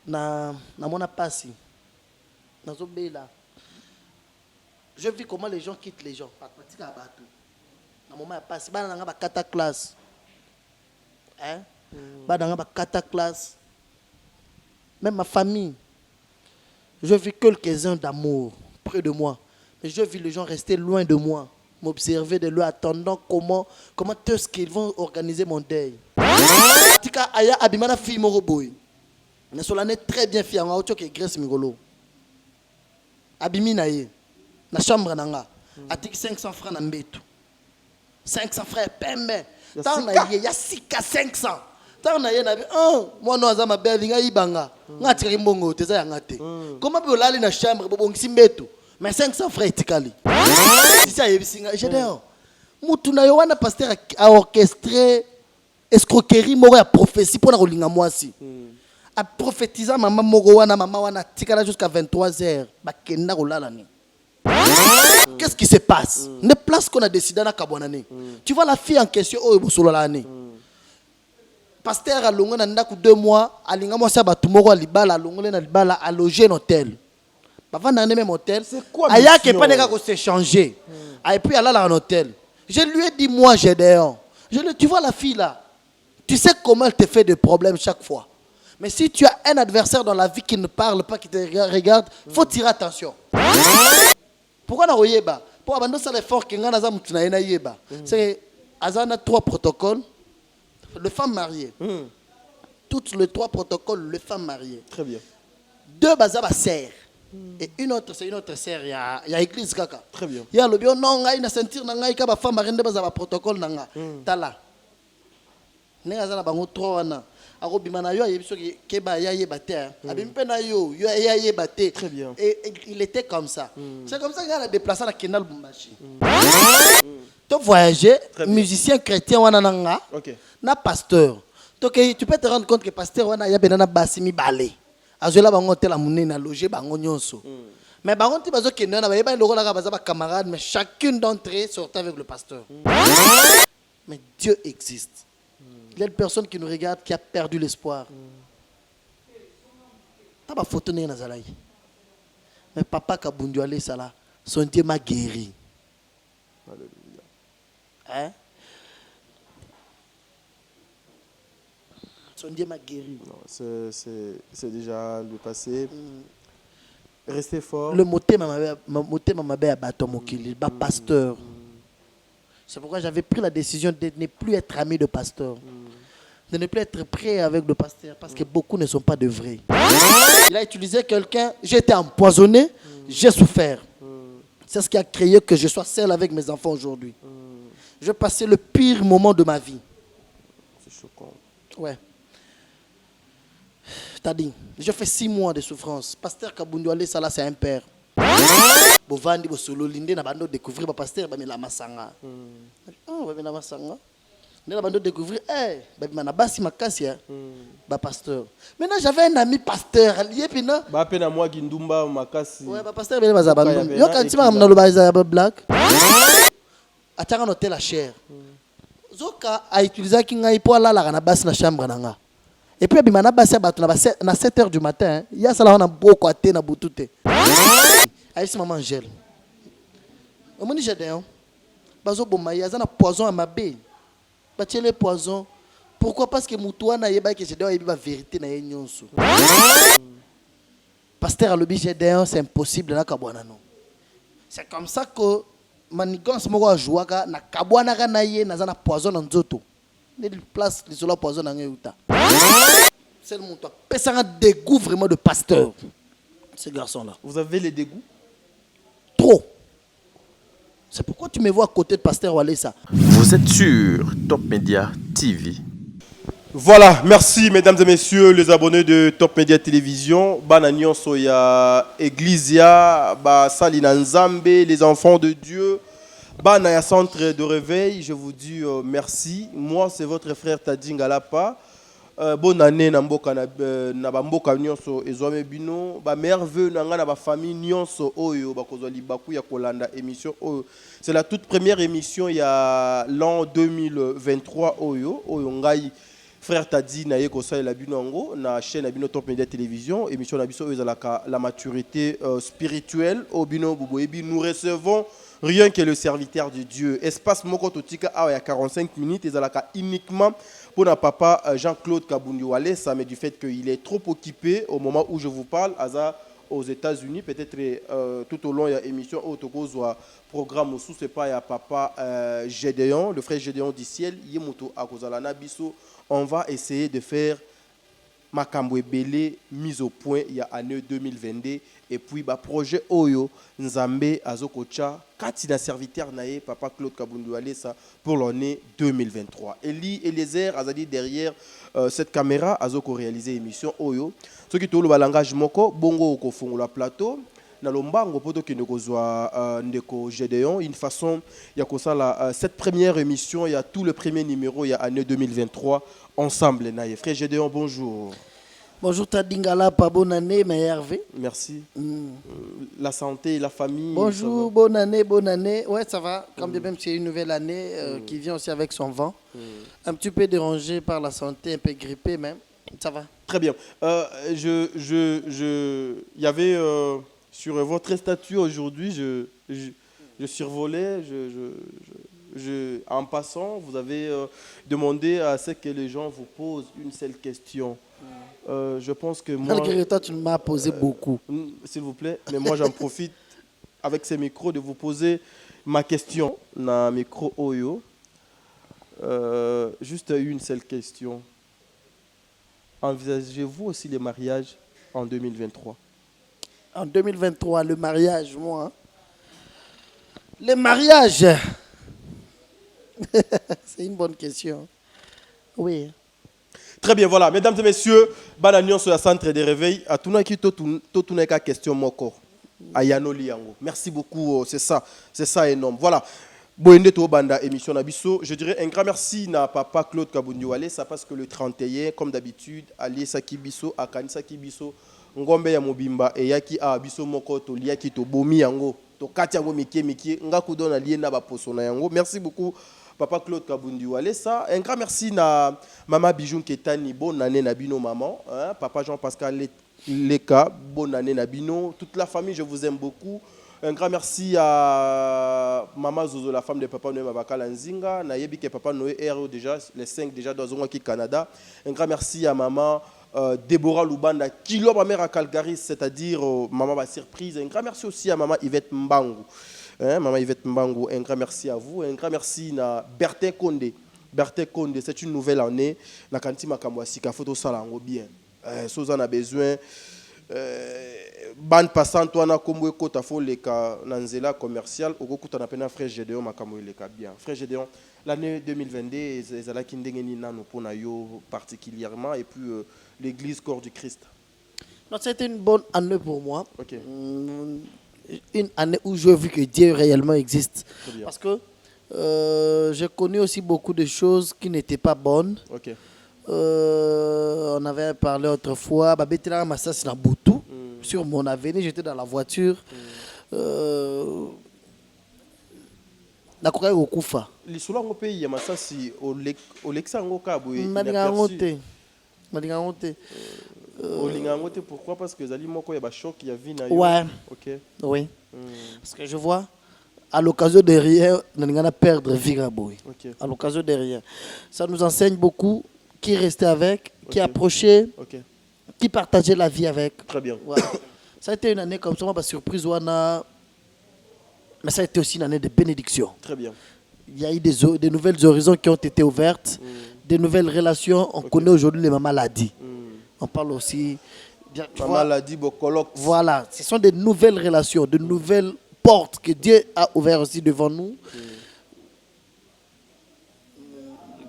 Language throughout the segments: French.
na mona pasi. Je vis comment les gens quittent les gens. Na moment passe, ba na nga ba kata classe. Hein? Ba na nga ba kata classe. Même ma famille. Je vis quelques-uns d'amour près de moi. Mais je vis les gens rester loin de moi, m'observer de loin, attendant comment est-ce qu'ils vont organiser mon deuil. Tika aya abimana fille moko boy. Na solane très bien fille nga ocho ke Grace Migolo. Abimi na ye. Na chambre nanga. Atiki 500 francs na mbeto. 500 frères pembe. Tant na ye ya sika 500. Tant na ye na bi moi no azama be vinga ibanga. Ngati ka mbongo teza ya ngate. Comment be olali na chambre bobongisi mbeto. Mais 500 frères etikali. Si ça yebisinga j'adore. Mutu na yo wana pasteur a orchestré escroquerie moko ya prophétie pour na kolinga mwasi. A prophétiser maman moko wana tikala jusqu'à 23h. Ba kenda kolala ni. Qu'est-ce qui se passe? Ne place qu'on a décidé na kabonane. Tu vois la fille en question oh bosolo la année. Pasteur a longo na ndaku 2 mois, alinga mwasi batu moko alibala longole na libala a loger un hôtel. Avant d'aller même hôtel, c'est quoi aya qui pas neka ko s'échanger. Et puis elle a un hôtel. Je lui ai dit moi j'ai dehors. Tu vois la fille là. Tu sais comment elle te fait des problèmes chaque fois. Mais si tu as un adversaire dans la vie qui ne parle pas, qui te regarde, faut tirer attention. Pourquoi na oyeba? Pour abandonner ça l'effort que ngana za mutu na yena yeba. C'est azana 3 protocoles. Les femmes mariées. Toutes les 3 protocoles, les femmes mariées. Très bien. 2 bazaba sœurs. Et une autre, c'est une autre sœur, il y a église kaka. Très bien. Il y a le bio non ngai na sentir na ngai ka ba femme mariée bazaba protocole nanga. Tala. Nenga za na bango 3 wana. Ako bimana yo yebiso ke ba ya yeba te. Abimpe na yo ya yeba te. Très bien. Et il était comme ça. C'est comme ça qu'il a déplacé na Kenal Bumbashi. Tu voyager, musicien chrétien wana nanga. OK. Na pasteur. Donc tu peux te rendre compte que pasteur wana ya benana basimi balé. Azola bango tela munene loger bango nyonso. Mais bango ti bazo kende na ba yeba lokola ka baza ba camarades mais chacune d'entre eux sortait avec le pasteur. Mais Dieu existe. Il y a une personne qui nous regarde qui a perdu l'espoir. T'as pas photo na zalaï. Mais papa Kabundu allé ça là, son Dieu m'a guéri. Alléluia. Hein? Son Dieu m'a guéri. Non, c'est déjà le passé. Restez fort. Le moté m'a bé à bâton mokili, ba pasteur. C'est pourquoi j'avais pris la décision de ne plus être ami de pasteur. De ne plus être prêt avec le pasteur parce que beaucoup ne sont pas de vrais. Il a utilisé quelqu'un, j'ai été empoisonné, j'ai souffert. C'est ce qui a créé que je sois seul avec mes enfants aujourd'hui. J'ai passé le pire moment de ma vie. C'est choquant. Ouais. T'as dit, j'ai fait 6 mois de souffrance. Pasteur Kabundu Ali Sala, c'est un père. Bovandi Bosolo Linde na bando découvrir ba pasteur ba mela masanga. Ba mela masanga. Na bando découvrir ba mana basi makasi ba pasteur. Maintenant j'avais un ami pasteur, lié pina. Ba pena moi Gindumba makasi. Ouais, ba pasteur bele bazaba. Yo kantima na lo baza ba black. Atanga noter la chair. Zoka a utilisé ki ngai po la na basi na chambre nanga. Et puis bimana basi ba na 7h du matin, il y a ça là on a beaucoup até na butute. Aïe maman Angèle. On me dit j'ai d'ailleurs. Bazo bomba ya za na poison à ma bé. Ba tiele poison. Pourquoi? Parce que mutua na yeba que j'ai d'ailleurs yeba vérité na yenyonso. Pasteur alobi j'ai d'ailleurs c'est impossible na kabwana non. C'est comme ça que manigance moko ajouaka na kabwana ka na ye na za na poison na nzoto. Ne place les sola poison na ngeuta. C'est le montant. Personne a dégoût vraiment de pasteur. Ces garçons-là. Vous avez les dégoûts? Trop. C'est pourquoi tu me vois à côté de pasteur Walesa. Vous êtes sur Top Media TV. Voilà, merci mesdames et messieurs les abonnés de Top Media Télévision. Bananion Soya Ecclesia, Salina Nzambe, les enfants de Dieu. Banaya Centre de Réveil, je vous dis merci. Moi, c'est votre frère Tadji Ngalapa. Bonne année na mboka na bamboka nyonso ezwame bino ba merveilleux na nga na ba famille nyonso oyo bakozwa libaku ya kolanda émission oyo. C'est la toute première émission il y a l'an 2023 oyo ngai frère Tadi na ye kosa la bino ngo na chaîne Abino Top Media Télévision émission na biso la maturité spirituelle au bino buboyebi nous recevons rien que le serviteur de Dieu espace moko totika a ya 45 minutes ezalaka uniquement pour notre papa Jean-Claude Kabundi Walesa mais du fait qu'il est trop occupé au moment où je vous parle aux États-Unis peut-être tout au long de l'émission au Togo soit programme sous c'est pas ya papa Gédéon le frère Gédéon du ciel yemoto akozala na biso. On va essayer de faire Makambo Ebele mise au point il y a année 2022 et puis projet Oyo Nzambe Azokocha Katina serviteur nae papa Claude Kabundi Walesa pour l'année 2023. Eli Eliezer Azadi derrière cette caméra Azoko réaliser émission Oyo. Ce qui le langage moko bongo oko la plateau na lombango poto ki nekozwa ndeko Gédéon une façon ya kosala cette première émission il y a tout le premier numéro il y a année 2023 ensemble naye frère Gédéon bonjour. Bonjour Tadingala, pas bonne année, mais Hervé. Merci. La santé, la famille. Bonjour, bonne année, bonne année. Ouais, ça va. Quand bien même c'est une nouvelle année qui vient aussi avec son vent. Un petit peu dérangé par la santé, un peu grippé même. Ça va. Très bien. Il y avait sur votre statut aujourd'hui, je survolais, en passant, vous avez demandé à ce que les gens vous posent une seule question. Je pense que moi... Malgré toi, tu m'as posé beaucoup. S'il vous plaît, mais moi j'en profite avec ces micros de vous poser ma question. Na micro Oyo. Juste une seule question. Envisagez-vous aussi les mariages en 2023? En 2023, le mariage, moi. Les mariages. C'est une bonne question. Oui. Très bien, voilà. Mesdames et messieurs, Bananion sur la centre de réveil. À tout le monde, question moko. Ayanoli yango. Merci beaucoup, c'est ça énorme. Voilà. Boende to banda émission Nabiso. Je dirais un grand merci à papa Claude Kabundi Walesa parce que le 31, comme d'habitude, Ali Sakibiso, Akani Sakibiso, Ngombe ya Mobimba et Yaki a Biso Moko to liaki to bomi yango. To kati yango mikie ngaku dona liena ba posona yango. Merci beaucoup. Papa Claude Kabundi Walesa. Un grand merci à Maman Bijoun Ketani, bonne année Nabino maman. Hein? Papa Jean-Pascal Leka, bonne année Nabino. Toute la famille, je vous aime beaucoup. Un grand merci à Maman Zozo, la femme de Papa Noé Mabakala Nzinga. Nayebi que Papa Noé est déjà, les 5 déjà dans un Canada. Un grand merci à Maman Déborah Lubanda, qui l'a ma mère à Calgary, c'est-à-dire Maman ba surprise. Un grand merci aussi à Maman Yvette Mbangu. Maman Yvette Mbango, un grand merci à vous. Un grand merci à Bertin Condé. Bertin Condé, c'est une nouvelle année. Na kanti makamwasi ka photo salango bien. Soza na besoin ban passant toi na komwe kota fo leka nanzela commercial okokuta na pena frère Gédéon makamwe leka bien. Frère Gédéon, l'année 2022 ezala kindengeni nano pona yo particulièrement et puis l'église corps du Christ. Non, c'était une bonne année pour moi. OK. Une année où j'ai vu que Dieu réellement existe. Parce que j'ai connu aussi beaucoup de choses qui n'étaient pas bonnes. Okay. On avait parlé autrefois, sur mon avenir, j'étais dans la voiture. Nakoka okufa. Lisula ngo pays ya masasi Olexa ngo kabwe. Madingangote. Olingangote pourquoi? Parce que zali moko ya ba choc ya vie na yo. Ouais. OK. Oui. Parce que je vois à l'occasion de rien, on a perdre vie raboui. OK. À l'occasion de rien. Ça nous enseigne beaucoup qui restait avec, qui approchait, qui partageait la vie avec. Très bien. Ouais. Ça a été une année comme ça, ma surprise mais ça a été aussi une année de bénédiction. Très bien. Il y a eu des nouvelles horizons qui ont été ouvertes, des nouvelles relations. On connaît aujourd'hui les maladies. On parle aussi... Maladie, colloque. Voilà, ce sont des nouvelles relations, de nouvelles portes que Dieu a ouvertes aussi devant nous.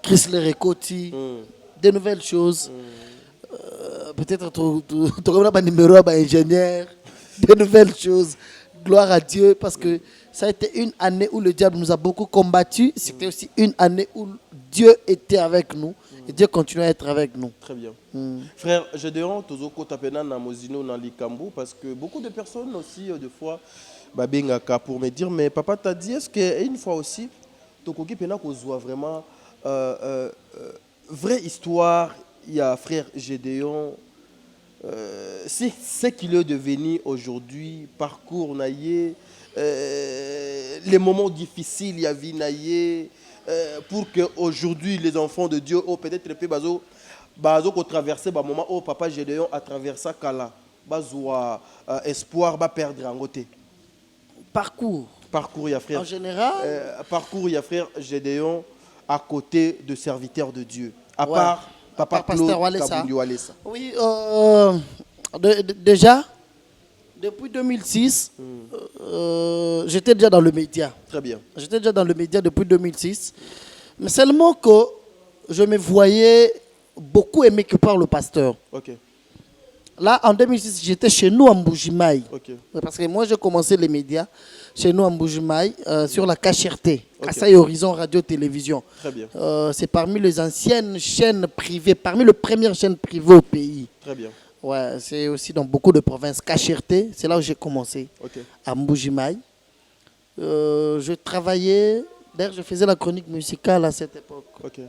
Chrysler Rekoti, des nouvelles choses. Peut-être tu as un numéro d'ingénieur, des nouvelles choses. Gloire à Dieu, parce que ça a été une année où le diable nous a beaucoup combattu. C'était aussi une année où Dieu était avec nous. Et Dieu continue à être avec nous. Très bien. Frère Gédéon, tozoko tapena na mozino na likambo parce que beaucoup de personnes aussi des fois babengaka pour me dire mais papa t'a dit est-ce que une fois aussi tokoki pena kozwa vraiment vraie histoire, il y a frère Gédéon. C'est ce qu'il est devenu aujourd'hui, parcours naïe, les moments difficiles, il y a vie naïe, pour que aujourd'hui les enfants de Dieu, oh, peut-être les bazo, bazo ko traverser ba moment oh papa Gédéon a traversé kala, bazo espoir ba perdre en côté. Parcours. Parcours, il y a frère. En général. Parcours, il y a frère Gédéon à côté de serviteurs de Dieu. À Ouais. part Papa Pasteur Claude Walesa. Kabundi Walesa. Oui, déjà, depuis 2006, j'étais déjà dans le média. Très bien. J'étais déjà dans le média depuis 2006. Mais seulement que je me voyais beaucoup aimé que par le pasteur. Ok. Là, en 2006, j'étais chez nous à Mbujimaï. Ok. Parce que moi, j'ai commencé les médias chez nous à Mbujimaï sur la KHRT, Ok. Kasaï Horizon Radio-Télévision. Très bien. C'est parmi les anciennes chaînes privées, parmi les premières chaînes privées au pays. Très bien. Ouais, c'est aussi dans beaucoup de provinces. KHRT, c'est là où j'ai commencé, Ok. à Mbujimaï. Je travaillais, d'ailleurs, je faisais la chronique musicale à cette époque. Ok.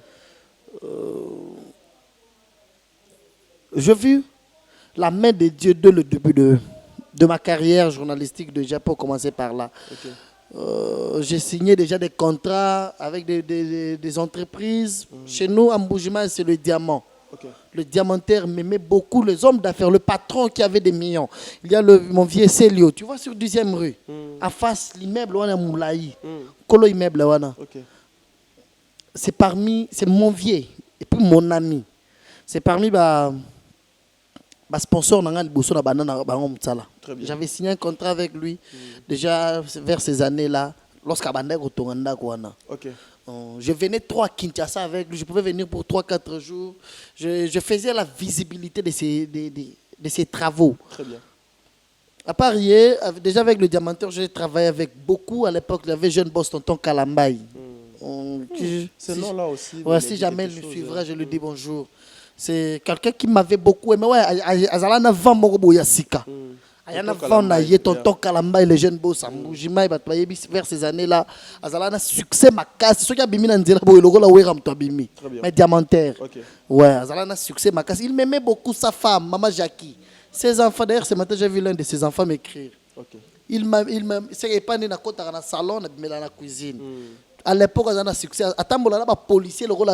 J'ai vu la main de Dieu dès le début de ma carrière journalistique déjà pour commencer par là. Ok. J'ai signé déjà des contrats avec des entreprises. Chez nous, à Mbujimaï, c'est le diamant. Ok. Le diamantaire m'aimait beaucoup, les hommes d'affaires, le patron qui avait des millions. Il y a mon vieux Célio, tu vois, sur 10e rue, en face, l'immeuble, on a Moulaï, Kolo immeuble, on a. Ok. C'est mon vieux, et puis mon ami. C'est parmi les sponsors Très bien. J'avais signé un contrat avec lui, déjà vers ces années-là, lorsqu'Abandé Rotonganda Kouana. Ok. Je venais 3 à Kinshasa avec lui, je pouvais venir pour 3-4 jours. Je faisais la visibilité de ses travaux. Très bien. À part hier, déjà avec le diamanteur, j'ai travaillé avec beaucoup. À l'époque, il y avait jeune boss tonton Kalambaï. Ce nom-là aussi. Ouais, il si dit jamais quelque il me chose, suivra, je lui dis bonjour. C'est quelqu'un qui m'avait beaucoup aimé. Ouais, Azalana Van Morobo Yassika. Ayana Tonton Van Naye, Kalambaï, tonton Kalambaï, les jeunes boss, Mbujimaï, vers ces années-là. Azalana succès ma casse. C'est ce qui a bimi Nanzela Boy, le rôle où il bimi. Très bien. Mais diamantaire. Ok. Ouais, Azalana succès ma casse. Il m'aimait beaucoup sa femme, Maman Jackie. Ses enfants, d'ailleurs, ce matin, j'ai vu l'un de ses enfants m'écrire. Ok. Il m'a, c'est pas né dans le salon, mais dans la cuisine. À l'époque, on a succès. À Tambola, là, policier, le rôle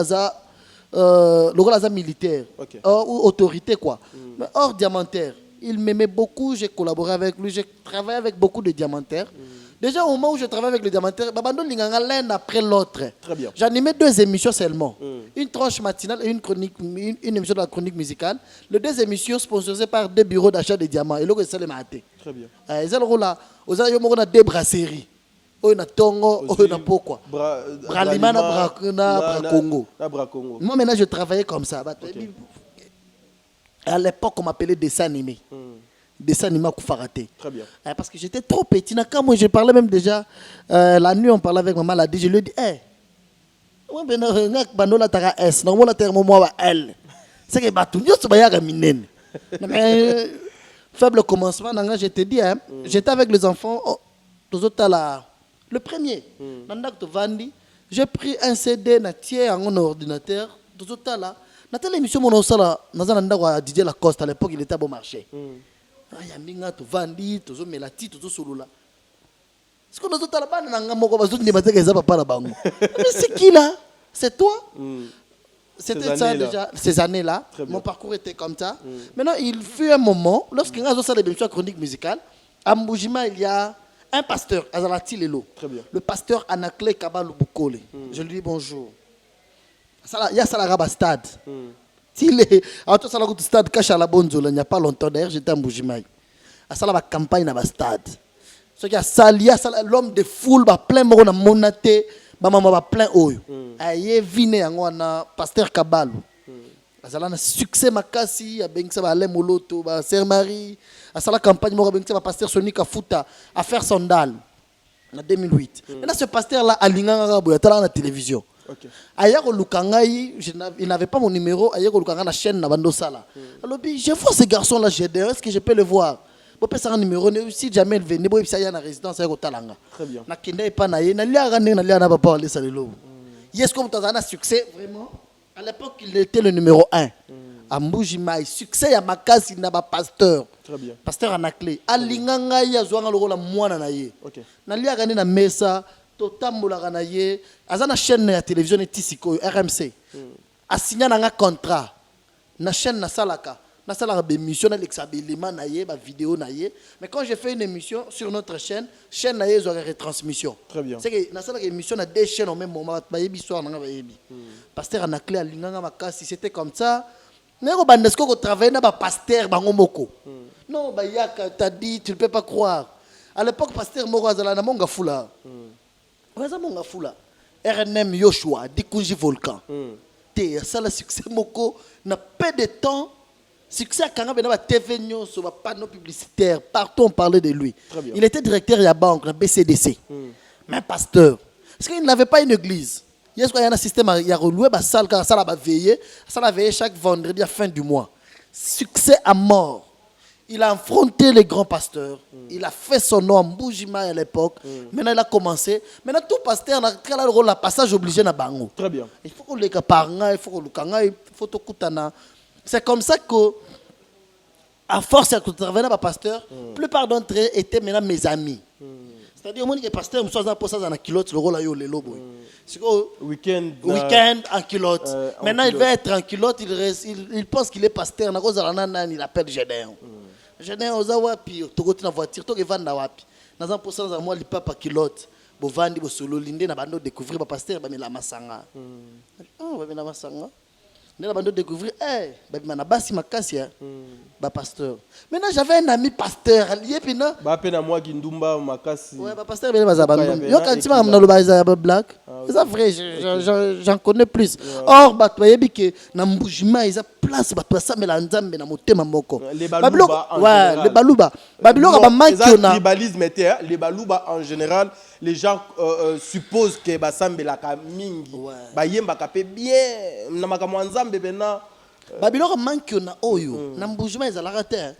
militaire, Ok. ou autorité, quoi. Mais hors diamantaire, il m'aimait beaucoup, j'ai collaboré avec lui, j'ai travaillé avec beaucoup de diamantaires. Déjà, au moment où je travaillais avec le diamantaire, Babando Linganga l'un après l'autre. Très bien. J'animais 2 émissions seulement. Une tranche matinale et une émission de la chronique musicale. Les 2 émissions sponsorisées par 2 bureaux d'achat de diamants. Et là, c'est le matin. Très bien. Ils ont là, on a 2 brasseries. On a Tongo, on a pourquoi. Bralima na Congo. Moi, maintenant, je travaillais comme ça. À l'époque, on m'appelait dessin animé. Dessin animé à Koufarate. Très bien. Parce que j'étais trop petit. Quand moi, je parlais même déjà, la nuit, on parlait avec maman, elle a dit, je lui ai dit, hé, moi, je S, normalement, L. C'est que mais faible commencement, je te dis, j'étais avec les enfants, le premier, j'ai pris un CD, un ordinateur, dans telle émission, Didier Lacoste, à l'époque, il était à bon marché. Il y a Minga, tu vandi, tu as Melati, tu as Solula. Ce qu'on a tout à l'heure, c'est qui là? C'est toi? C'était ça déjà, ces années-là. Mon parcours était comme ça. Maintenant, il fut un moment, lorsqu'il y a une chronique musicale, à Mbujimaï, il y a un pasteur, Azalati Lelo. Le pasteur Anakle Kabalou Boukole. Je lui dis bonjour. Il y a Salaraba Stade. Il n'y a pas longtemps, d'ailleurs, j'étais à Mbujimaï. Il y a une campagne dans le stade. Il y a l'homme de foule, plein de monaté, plein de il y a pasteur Kabalou. Il y a un succès, il y a un Moloto, Sœur Marie. Il y a la campagne, il y a pasteur Sonic Afuta à faire Sondal en 2008. Maintenant, ce pasteur-là, il y a la télévision. Il n'avait pas mon numéro, il y a la chaîne Nabandosala. Alors, je vois ce garçon-là, est-ce que je peux le voir? Je peux faire un numéro, si jamais il venait, il y a une résidence à Talanga. Très bien. Est-ce que tu as un succès, vraiment? À l'époque, il était le numéro 1. À Mbujimai, succès à Makasi, il n'a pas pasteur. Très bien. Pasteur Anakle. À Linganga, il y a Zouanga Lorola Mouana Naye. Ok. Nalia Gane na Mesa, Totambola Ganaye. Azana chaîne de télévision et Tissiko, RMC. A signé un contrat. Na chaîne na Salaka. Na Salaka, émission, na l'exabélément naye, ba vidéo naye. Mais quand j'ai fait une émission sur notre chaîne naye, ils ont retransmission. Très bien. C'est que na Salaka émission na deux chaînes au même moment. Bayebi soir, na bayebi. Pasteur Anakle, à Linganga Makasi, c'était comme ça. N'est-ce pas que travailler dans pasteur bangomoko. Non, bah yaka t'as dit tu ne peux pas croire. À l'époque pasteur moko azala na monga fula. Waza monga fula. RNM Yoshua Dikunji Volcan. Té ça le succès moko na peu de temps. Succès quand on a TV News sur panneau publicitaire partout on parlait de lui. Il était directeur de la banque la BCDC. Mais pasteur parce qu'il n'avait pas une église. Il y a un système, il y a reloué la salle, car ça va veiller chaque vendredi à fin du mois. Succès à mort. Il a affronté les grands pasteurs. Il a fait son nom en Mbujima à l'époque. Maintenant, il a commencé. Maintenant, tout pasteur a le rôle de passage obligé dans Bango. Très bien. Il faut que les parents, il faut que il faut que c'est comme ça que, à force de travailler dans le pasteur, la plupart d'entre eux étaient maintenant mes amis. C'est-à-dire, que les pasteurs, ils sont en culotte, le rôle est le lobo. Week-end en culotte. Maintenant, il veut être en culotte, il pense qu'il est pasteur. Il appelle Gédéon. Gédéon, il y a voiture, il va dans wapi. Dans un pourcent, il y a pas culotte. Il y a des solo, il y a découvrir le pasteur, il y a masanga. Il y a masanga. Il y a découvrir, il y a basi makasi, pasteur. Maintenant, j'avais un ami pasteur. Pasteur, blague. C'est vrai, j'en connais plus. Or, il y a place, les balouba. Les balouba en général, les gens supposent que basambe la kamingi. Bayemba kapé bien. Namakamwanzambe bena. Babiloko manki na oyo. Na Mbujima ezalaka te.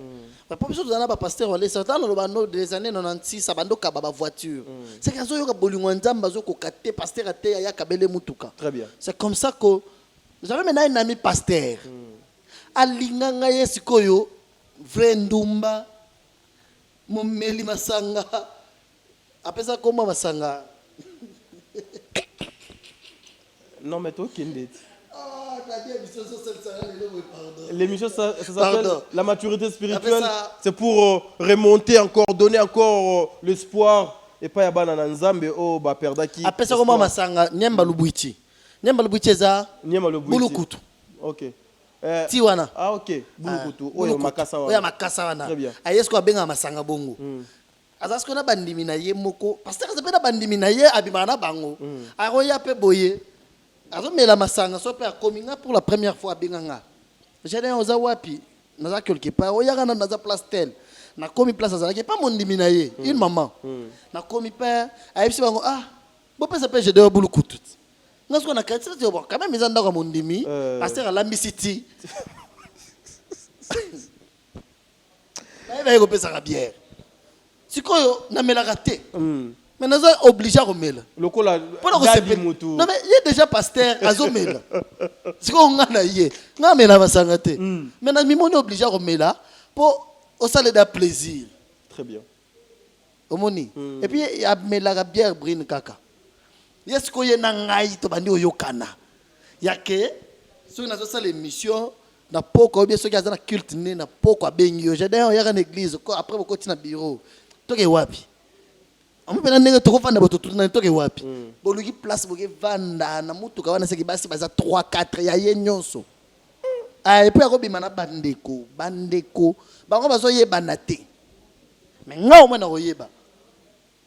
Pas besoin de ba pasteur wale certains dans des années 96 abando ka ba voiture. C'est kazo yo ka bolingo nzamba zo ko kate pasteur ate ya kabele mutuka. Très bien. C'est comme ça que j'avais maintenant un ami pasteur. Alinganga yesikoyo vrai ndumba momeli masanga. Apesa comment masanga. Non mais toi qui est l'émission ça s'appelle la maturité spirituelle. C'est pour remonter encore, donner encore l'espoir et pas yabana nanzambe o ba perdaki. Après ça comment masanga nyemba lubuichi. Nyemba lubuichi za bulukutu. OK. Tiwana. Ah OK. Bulukutu. Oyo makasa wana. Oya makasa wana. Très bien. Ayesko abenga masanga bongo. Azasko na bandimi na ye moko parce que ça peut na bandimi na ye abimana bango. Aroya pe boye. Mais la masanga so pe akominga pour la première fois binganga. J'ai dit oza wapi naza quelque part oya na naza place tel. Na komi place azala ki pas mon diminaye une maman. Na komi pa ayebisi bango bo pesa pe j'ai de bulukutu. Ngasko na katsa te bon quand même ils andaka mon dimi pasteur à l'ambicity. Ba go pesa ka bière. Sikoyo na melaka te. Mais nous sommes obligés à remettre. Non, mais il y a déjà pasteur à Zomela. C'est qu'on a dit. Non, mais là, va s'arrêter. Mais nous sommes obligés à remettre pour au salé de plaisir. Très bien. Et puis, il y a la bière brune kaka. Il y a ce qu'on y a nangai to bandi oyokana. Il y a que, si on a ça l'émission, na poko bien ceux qui ont un culte né na poko bengi. J'ai d'ailleurs il y a une église. Après, vous continuez na bureau. Toi qui es wapi? On peut pas trop vendre votre tour dans le wapi. Boluki place boke vanda na mutuka wana seki basi baza 3 4 ya yenyonso. Et puis akobima na bandeko bango bazo yeba na te. Mais nga o mwana oyeba.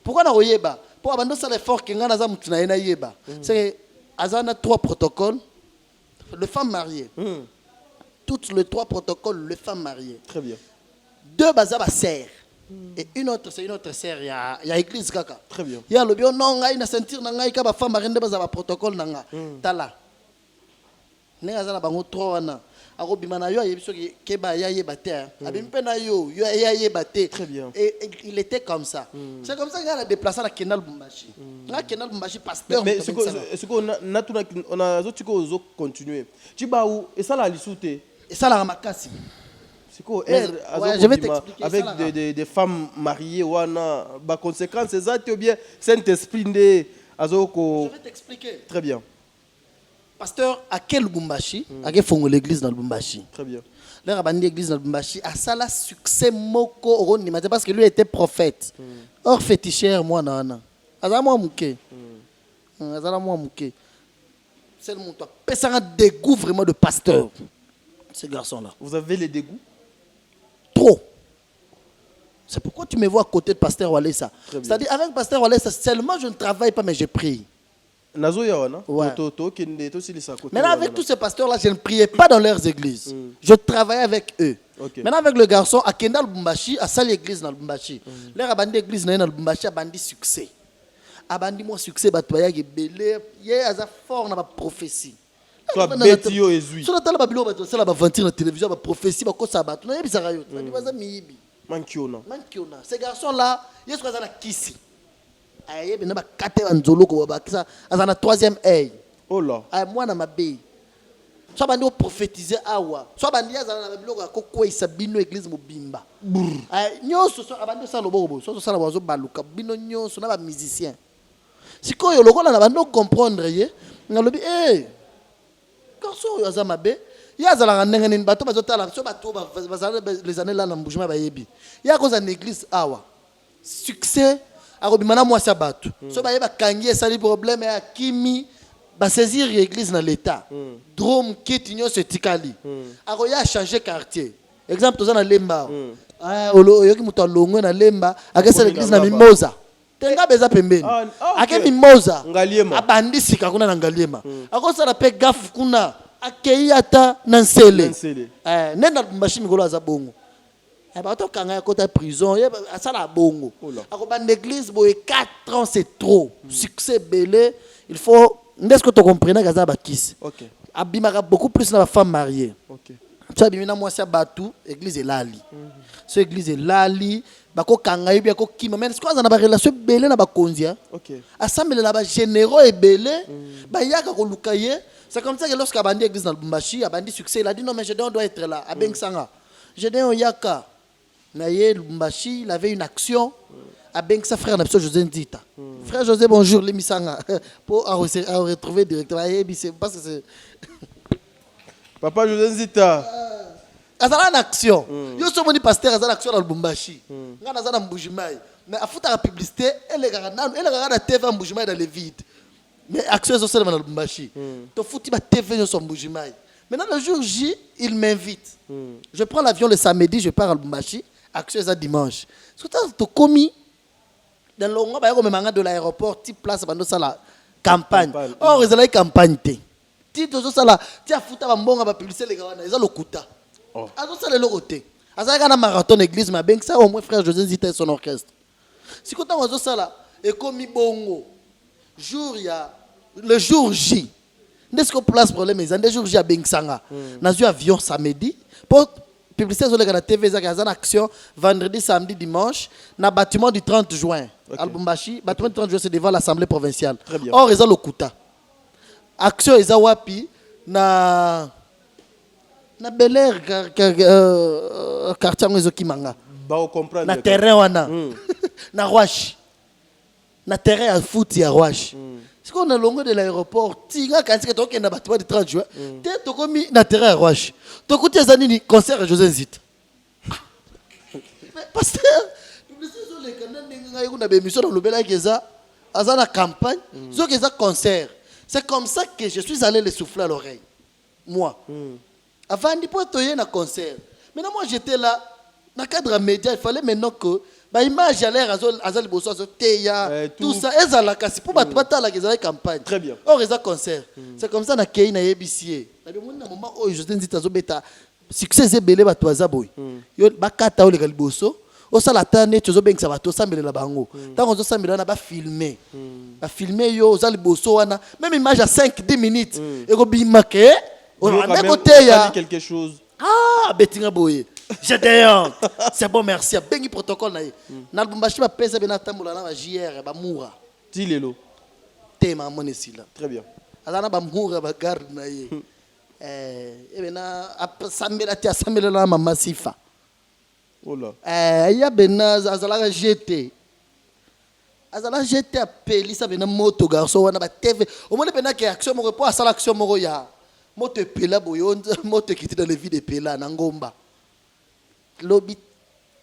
Pourquoi na oyeba? Pour abando ça l'effort que nga na za mutu na yeba. C'est azana 3 protocoles le femme mariée. Toutes les 3 protocoles le femme mariée. Très bien. 2 baza ba sœur. Et une autre, c'est une autre sœur, il y a église kaka. Très bien. Il y a le bio non, il y a sentir nanga, il y a femme marine de base protocole nanga. Tala. Nenga zala bango 3 wana. akobima na yo ayebi soki keba ya yeba te abimi pe na yo ya yeba te. Très bien. Et il était comme ça. C'est comme ça qu'il a déplacé à Kenal Bumbashi. Là Kenal Bumbashi pasteur. Mais ce qu'on a continué. Tu vas où et ça la lisute. Et ça la ramakasi. Je vais t'expliquer avec des femmes mariées ou bah conséquence c'est ça ou bien Saint-Esprit de Azoko. Je vais t'expliquer. Très bien. Pasteur à quel Lubumbashi, à quel fond l'église dans Lubumbashi. Très bien. Le rabbin l'église dans Lubumbashi a ça la succès moko ronima parce que lui était prophète. Or féticheur moi nana. Azala moi mouké. Azala moi mouké. C'est le monde toi. Ça un dégoût vraiment de pasteur. Ces garçons là. Vous avez les dégoûts? Trop. C'est pourquoi tu me vois à côté de pasteur Walesa. C'est-à-dire avec pasteur Walesa seulement je ne travaille pas mais je prie. Ouais. Maintenant avec tous ces pasteurs là je ne priais pas dans leurs églises. Je travaillais avec eux. Okay. Maintenant avec le garçon à Kendal Bumbashi à Sali église dans Lubumbashi. Leur abandi église dans Lubumbashi abandi succès. Abandi moi succès batoya gebele yé aza fort na ba prophétie. Soit Betio et Zui. Sur la table babilo bato c'est la ba ventir na télévision ba prophétie ba ko sabato na yebisa rayo. Bandi baza miyibi. Mankiona. Ces garçons là, ils sont na kisi. Aye bena ba kate banzolo ko ba kisa azana troisième œil. Oh là. Aye moi na mabe. Soit bandi prophétiser awa. Soit bandi azana na biloko ko kwesa bino église mobimba. Aye nyonso so abandi sa lobobo. So sala bazo baluka bino nyonso na ba musicien. Sikoyo lokola na bando comprendre ye. Ngalobi garçon yo azama be. Ya azala ndenge nini bato bazotala so bato bazala les années là na mbujima ba yebi. Ya koza na église awa. Succès akobimana mwasi ya bato so baye bakangi esali problème ya kimi basaisir l'église na l'état drome kiti nyonso etikali akoya changer quartier exemple toza na lemba oyoki moto alongwe na lemba akesa l'église na mimoza tenga beza pembeni ake mimoza abandi sika kuna na ngaliema akosala pe gafu kuna akei ata na nsele nenda Lubumbashi mikolo aza bongo bato kanga kota prison ça la bongo akobanda église boye 4 ans c'est trop succès belé il faut est-ce que tu comprends kaza bakisi OK abimaka beaucoup plus na ba femme mariée OK ça bimina moi ça batu église elali so église elali bako kanga yebi ko kima mais est-ce que na ba relation belé na ba konzia OK assemblée na ba généraux et belé ba yaka ko lukaye c'est comme ça que lorsque abandi église dans Lubumbashi abandi succès il a dit non mais je dois être là abeng sanga je dois yaka Naye Lubumbashi, il avait une action avec sa frère José Ndita. Frère José, bonjour, les misanga. Pour retrouver directement. Parce que c'est. Papa José Ndita. Azala une action. Yo sommes ni pasteur azala action dans Lubumbashi. Ngana azala mbujimai. Mais à foutre la publicité, elle est la TV mbujimai dans le vide. Mais action est seulement dans Lubumbashi. To fouti ma TV sur mbujimai. Maintenant le jour J, il m'invite. Je prends l'avion le samedi, je pars à Lubumbashi. Action ça dimanche. Surtout tu commis dans le ba ko memanga de l'aéroport, type place bando ça la campagne. Or ils allaient campagne té. Ti to ça la, ti afuta ba mbonga ba publicité les gars, ils ont le kuta. Azo ça le côté. Aza kana marathon église ma ben ça au moins frère José Zita et son orchestre. Si quand on azo ça là et commis bongo. Jour ya le jour J. N'est-ce que place problème ils ont des jours J à Bengsanga. Nazu avion samedi pour publicité sur la TV, il y a une action vendredi, samedi, dimanche, dans le bâtiment du 30 juin. Okay. À Lubumbashi, le bâtiment du 30 juin, c'est devant l'Assemblée provinciale. Très bien. Or, ils ont le Kuta. Action, ils ont wapi, na Bel Air, quartier, ils ont Kimanga. Na terrain, wana. Na Roche. Na terrain à foot, il y a Roche. C'est qu'on a longueur de l'aéroport, Tiga, quand tu es dans le bâtiment du 30 juin, tu es commis na terrain à Roche. Tu as écouté les concert à José Nzita. Parce que les canaux ont des émissions dans le Bela Geza, à la campagne, ils ont des concerts. C'est comme ça que je suis allé les souffler à l'oreille. Moi. Avant de pouvoir toyer un concert. Maintenant, moi, j'étais là, dans le cadre média, il fallait maintenant que l'image à l'air, tout ça, c'est pour battre la campagne. Très bien. Or, ils ont concert. C'est comme ça que na ABC. Na moment où je dis que beta succès c'est belé bato azaboy. Yo bakata o le galiboso. O sala tane tu zo bengsa bato sambele la bango. Tant on zo sambele na ba filmer. Ba filmer yo za liboso wana même image à 5-10 minutes. Et go bimake On Yo, a quand même, côté, on il y a salue quelque chose. ah Bettinga Boye. Gédéon. C'est bon, merci. Bengi protocole na ye. Na Lubumbashi ba pesa bena tambola na ba JR ba moura. Tilelo. Tema monesi là. Très bien. Azana ba moura ba garde na ye. Et bena sambela tia sambela na mama Sifa. Oh là. Ya bena azala jeté. Azala jeté a pelisa bena moto garçon wana ba TV. Au moins bena ke action mo pour asala action mo ya. Moto pela boyo moto qui était dans les vies de pela na ngomba. Lobi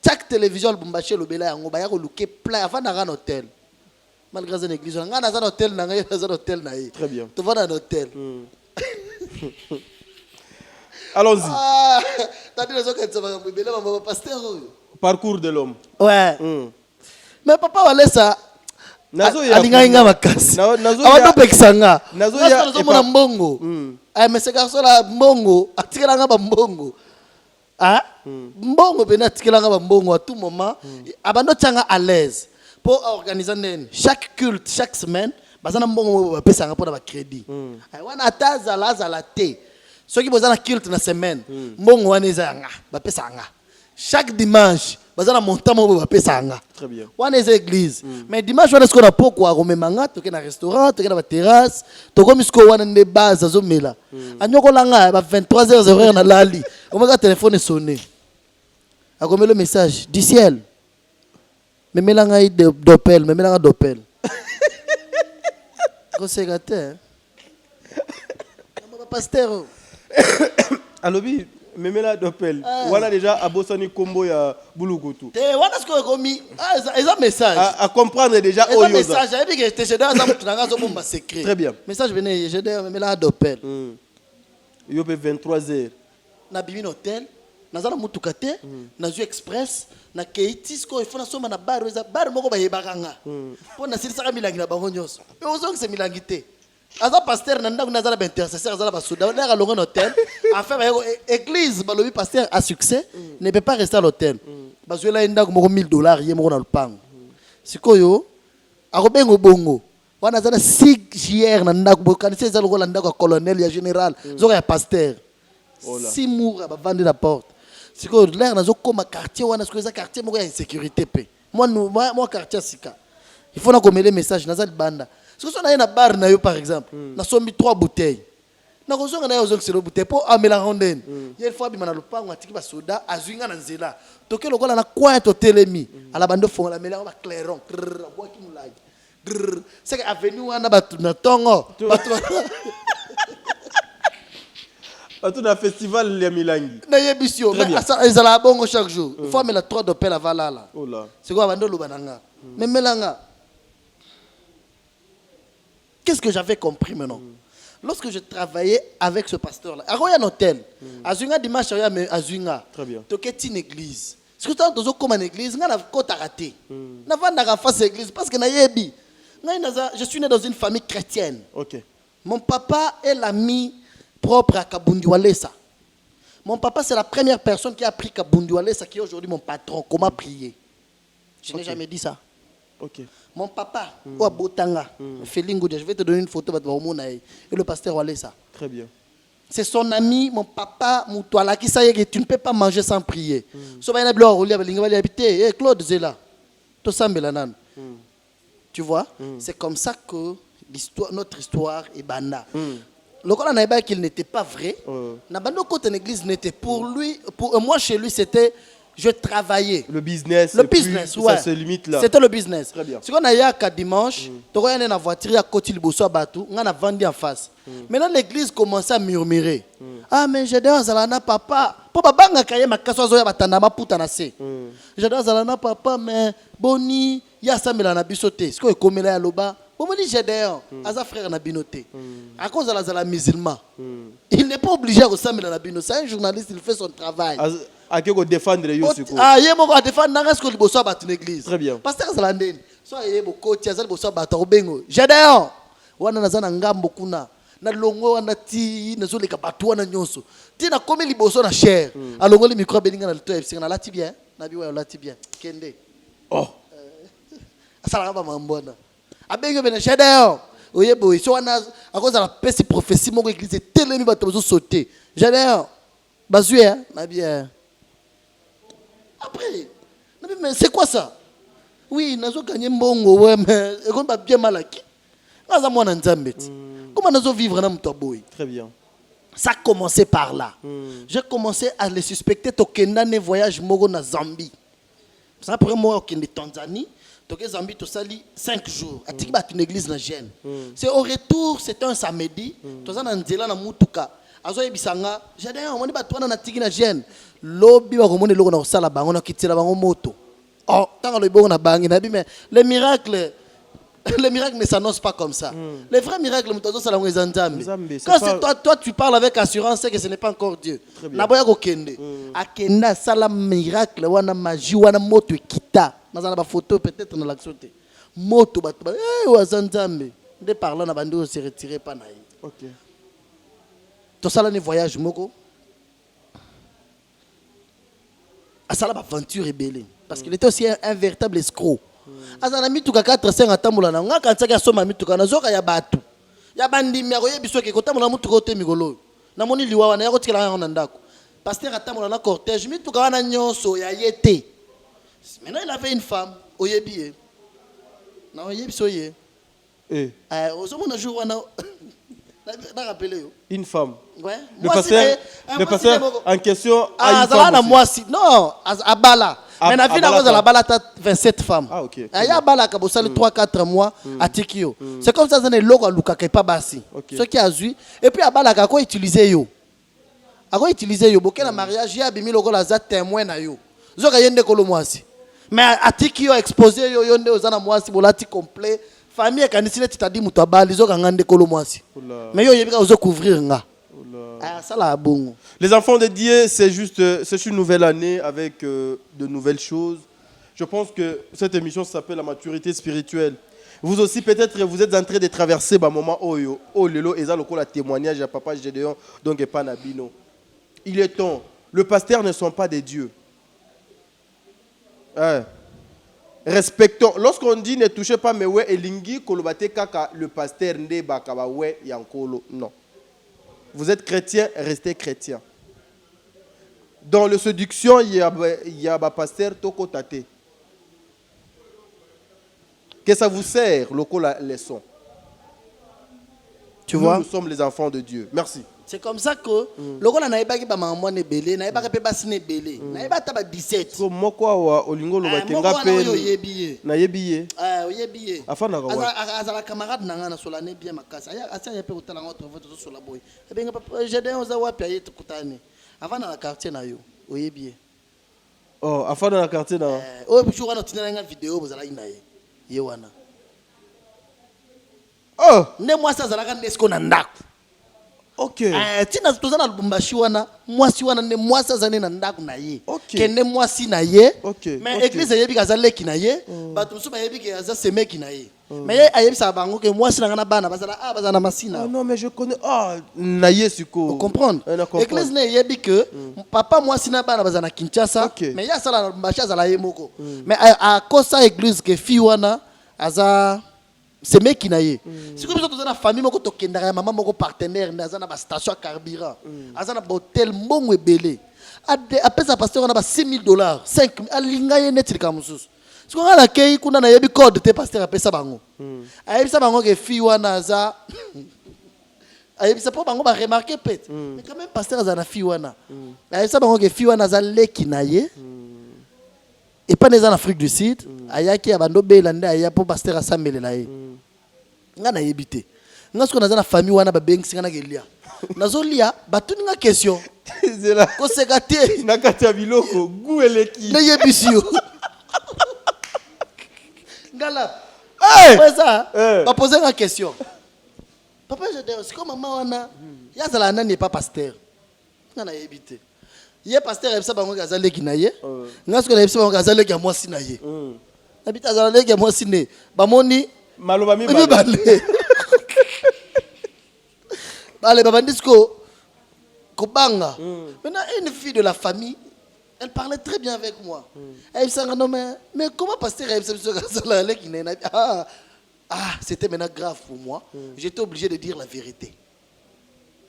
chaque télévision Lubumbashi lobela yango ba ya ko luke plein avant dans un hôtel. Malgré une église nga na un hôtel na nga na hôtel na ye. Très bien. Tu vas dans un hôtel. Allons-y. Ah, t'as dit les autres que ça va me bela maman pasteur. Parcours de l'homme. Ouais. Mais papa wale ça Nazo ya alinga inga makasi. Nazo Awa ya to pekisanga. Nazo Nazo ya nazo mona mbongo. Mais ce garçon là mbongo atikela nga ba mbongo. Ah? Mbongo bena atikela nga ba mbongo à tout moment. Abando tanga à l'aise pour organiser chaque culte chaque semaine bazana mbongo ba pesanga pour ba crédit. Ay wana ataza la te. Ceux qui bozana culte na semaine mbongo wana ezanga ba pesanga. Chaque dimanche bazana montant mo ba pesanga. Très bien. Wana eza église. Mais dimanche wana skona poko komemanga toke na restaurant toke na ba terrasse tokomi sko wana nde base azomela. Anyokolanga ba 23h na lali. Omaka téléphone sonné. Akomela le message du ciel. Memelanga d'Opel, memelanga d'Opel. Conseillate. Mon pasteur. Alobi memela d'Opel. Wana déjà abosani kombo ya bulukutu. Te wana sko komi eza message. À comprendre déjà oyoza. oyoza. Message, j'avais dit que j'étais chez dans ça mutunanga zo bomba secret. Très bien. Message venait j'ai dit memelanga d'Opel. Yo pe 23h. Na bibi hotel. Nazala mutuka te nazu express na keiti sko ifona soma na bar eza bar moko ba yebakanga po na silisaka milangi na bango nyonso e ozongi se milangi te aza pasteur na ndako nazala ba intercesseur azala ba souda na longo na hotel enfin ba église balobi pasteur à succès ne peut pas rester à l'hôtel bazuela ndako moko $1000 ye moko na lupango sikoyo akobengo bongo wana azala 6 JR na ndako bokanisi ezala ko la ndako ya colonel ya général zoka ya pasteur 6 mois ba vendre la porte. C'est que l'air n'a pas quartier ou un quartier où il y a insécurité. Moi, quartier sika. Il faut qu'on mette les messages dans cette bande. Si on a une barre, par exemple, on a 3 bouteilles. On a une bouteille pour amener la rondaine. Il y a une fois, on a le pain, on a tiré soda, à Zunga Nanzela. Donc, on a quoi être télémi. À la bande de fond, on a mis un clairon. C'est qu'à venir, on a battu un tongo. Tout un festival les Milangi. Na yebisio mais ezala bongo chaque jour. Il faut mettre la 3 d'Opel avant là. Oh là. C'est quoi bando lubananga. Mais melanga. Qu'est-ce que j'avais compris maintenant? Lorsque je travaillais avec ce pasteur là, à un hôtel, à Zunga dimanche à Zunga. Très bien. Toketi une église. Ce que tu as dans comme une église, nga na kota raté. Na vanda ka face église parce que na yebi. Je suis né dans une famille chrétienne. OK. Mon papa est l'ami propre à Kabundi Walesa. Mon papa, c'est la première personne qui a appris Kabundi Walesa, qui est aujourd'hui mon patron. Comment prier? Je n'ai jamais dit ça. OK. Mon papa, Botanga, Félingoudia, je vais te donner une photo et le pasteur Walesa. Très bien. C'est son ami, mon papa, Moutouala, qui sait que tu ne peux pas manger sans prier. Claude Zela, tu vois, c'est comme ça que notre histoire est banda. Le Coran n'a pas qu'il n'était pas vrai. Nabando côté l'église n'était pour lui, pour moi chez lui c'était je travaillais. Le business. Ouais. Ça se limite là. C'était le business. Très bien. Ce qu'on a eu qu'à dimanche, tu vois une voiture à côté du bosso bateau, on a vendu en face. Maintenant l'église commençait à murmurer. Ah mais j'adore Zalana papa. Papa banga kaye makaso zo ya batanda maputa na se. J'adore Zalana papa mais boni ya samela na bisote. Ce qu'on komela ya loba. Comment dit Gédéon, Aza frère Nabinoté, à cause de la musulman, il n'est pas obligé à ressembler à Nabino. C'est un journaliste, il fait son travail. À qui on défendre les yeux. Ah, il y a un défendre dans ce que bosso battu l'église. Très bien. Pasteur Zalandine, soit il y a beaucoup de choses bosso battu au bengo. Gédéon, wana nazana ngambo kuna. Na longo wana ti na zole kabatu wana nyonso. Ti na komi liboso na cher. Alongo li micro beninga na lito FC na lati bien. Na biwa lati bien. Kende. Oh. Asala ba mambona. Abenge bena Gédéon. oye boy so wana à cause de la peste prophétie mon église telemi bato bazo sauter j'allais bazoué na bien après mais c'est quoi ça oui nazo gagner mbongo ouais mais on va bien malaki naza mwana nzambe comment nazo vivre na mto boy Très bien. ça a commencé par là j'ai commencé à les suspecter tokenda ne voyage moko na Zambie ça après moi au Tanzanie donc Zambie to sali 5 jours atiki ba une église na Gênes c'est au retour c'était un samedi toza na nzela na mutuka azo yebisanga j'ai d'ailleurs on ba twana na tiki na Gênes lobi ba komone loko na osala bango na kitela bango moto oh tant le bon na bangi na bi mais les miracles ne s'annoncent pas comme ça. Les vrais miracles, quand toi tu parles avec assurance, c'est que ce n'est pas encore Dieu. Naboya kokende. Akenda sala miracle, wana magie, wana moto kita. Nazana ba photo peut-être na l'action te. Moto ba wazanzambe. De parlant na bandi se retirer pas na. OK. To sala ni voyage moko. A sala ba aventure rebelle parce qu'il était aussi un véritable escroc. Azana mituka 4-5 atambola na nga kansaka soma mituka na zoka ya batu ya bandimi yako yebiso ke kotambola mutuka ote migolo na moni liwa na yako tikala nga na ndako pasteur atambola na cortège mituka wana nyonso ya yete maintenant il avait une femme oyebi na oyebiso ye osomona jour wana na rappelé yo une femme ouais le pasteur en question a une femme moi si non abala mais na vie na cause la bala 27 femmes. Ah OK. Il y a bala ka bosali 3-4 mois à Tikio. C'est comme ça ça ne loko luka ke pas basi. Ce qui a vu et puis abala ka ko utiliser yo. Ako utiliser yo boké na mariage ya bimi loko la za témoin na yo. Zoka yende ko lo mwasi. Mais à Tikio exposé yo yonde ozana mwasi bolati complet. Famille kanisile titadi mutu abali zoka ngande ko lo mwasi. Mais yo yebika ozo couvrir nga. Ça la bon. Les enfants de Dieu, c'est une nouvelle année avec de nouvelles choses. Je pense que cette émission s'appelle la maturité spirituelle. Vous aussi, peut-être, vous êtes en train de traverser un moment où lelo et ça le témoignage à papa Gédéon donc et pas Nabino. Il est temps. Les pasteurs ne sont pas des dieux. Respectons. Lorsqu'on dit ne touchez pas mais ouais et lingi kolobate kaka le pasteur nde bakaba ouais yankolo non. Vous êtes chrétien, restez chrétien. Dans le séduction, il y a un pasteur Toko Tate. Que ça vous sert, la leçon. Tu vois? Nous sommes les enfants de Dieu. Merci. C'est comme ça que le gars n'a pas qui ba maman ne belé, n'a pas qui ba sine belé, n'a pas taba 17. So moko wa olingo lo batenga pe na yebiye. Yebiye. Afana ka wa. Azala camarade nanga na solane bien makasa. Asa ya pe kutala ngotro voto so la boy. E benga papa Gédéon oza wapi ayetu kutane. Afana na quartier na yo. Oyebiye. Oh, afana na quartier na. O bichu wana tinela nga vidéo bozala ina ye. Ye wana. Oh, ne moi ça zala ka nesko na ndako. OK. Tina tozana lubumbashi wana mwasi wana ne mwasi azane na ndaku na ye. Okay. Kende mwasi na ye. Okay. Mais église yebi kazaleki na ye. Bato musuba yebi ke aza semeki na ye. Mais ye ayebi sa bango ke mwasi na ngana bana bazana masina. Oh non mais je connais na ye siko. Vous comprendre? Église ne yebi que papa mwasi na bana bazana Kinshasa. Okay. Mais ya sala lubumbashi azala ye moko. Mais à cause ça église ke fi wana aza c'est mec qui naie. Si comme ça dans la famille moko to kendara maman moko partenaire na zana ba station à carburant. Azana ba hôtel mbongo ebele. Après ça pasteur on a ba $6,000, 5 alinga ye net likamususu. Si on a la kei kuna na yebi code te pasteur après ça bango. Ayebi ça bango ke fi wana za ayebi ça pour bango ba remarquer peut. Mais quand même pasteur azana fi wana. Ayebi ça bango ke fi wana za leki naie. Et pas en Afrique du Sud, ayaki abando belande aya pour pasteur asamelela ye. Nga na yebite. Nga siko naza na famille wana ba bengisi nga na gelia. Nazolia batuni nga question. Zela. Ko sekate na kati ya biloko gu eleki. Na yebisi yo. Ngala. Ouais ça. Ba poser nga question. Papa je dis c'est comme maman wana. Ya zala nani pas pasteur. Nga na yebite. Ye pasteur ebisa bango kazaleki na ye ngasko na ebisa bango kazaleki ya mwasi na ye nabita azaleki ya mwasi ne bamoni maloba mi bale bale babandisco kobanga maintenant une fille de la famille elle parlait très bien avec moi elle s'en non mais comment pasteur ebisa biso kazaleki na Ah, c'était maintenant grave pour moi. J'étais obligé de dire la vérité.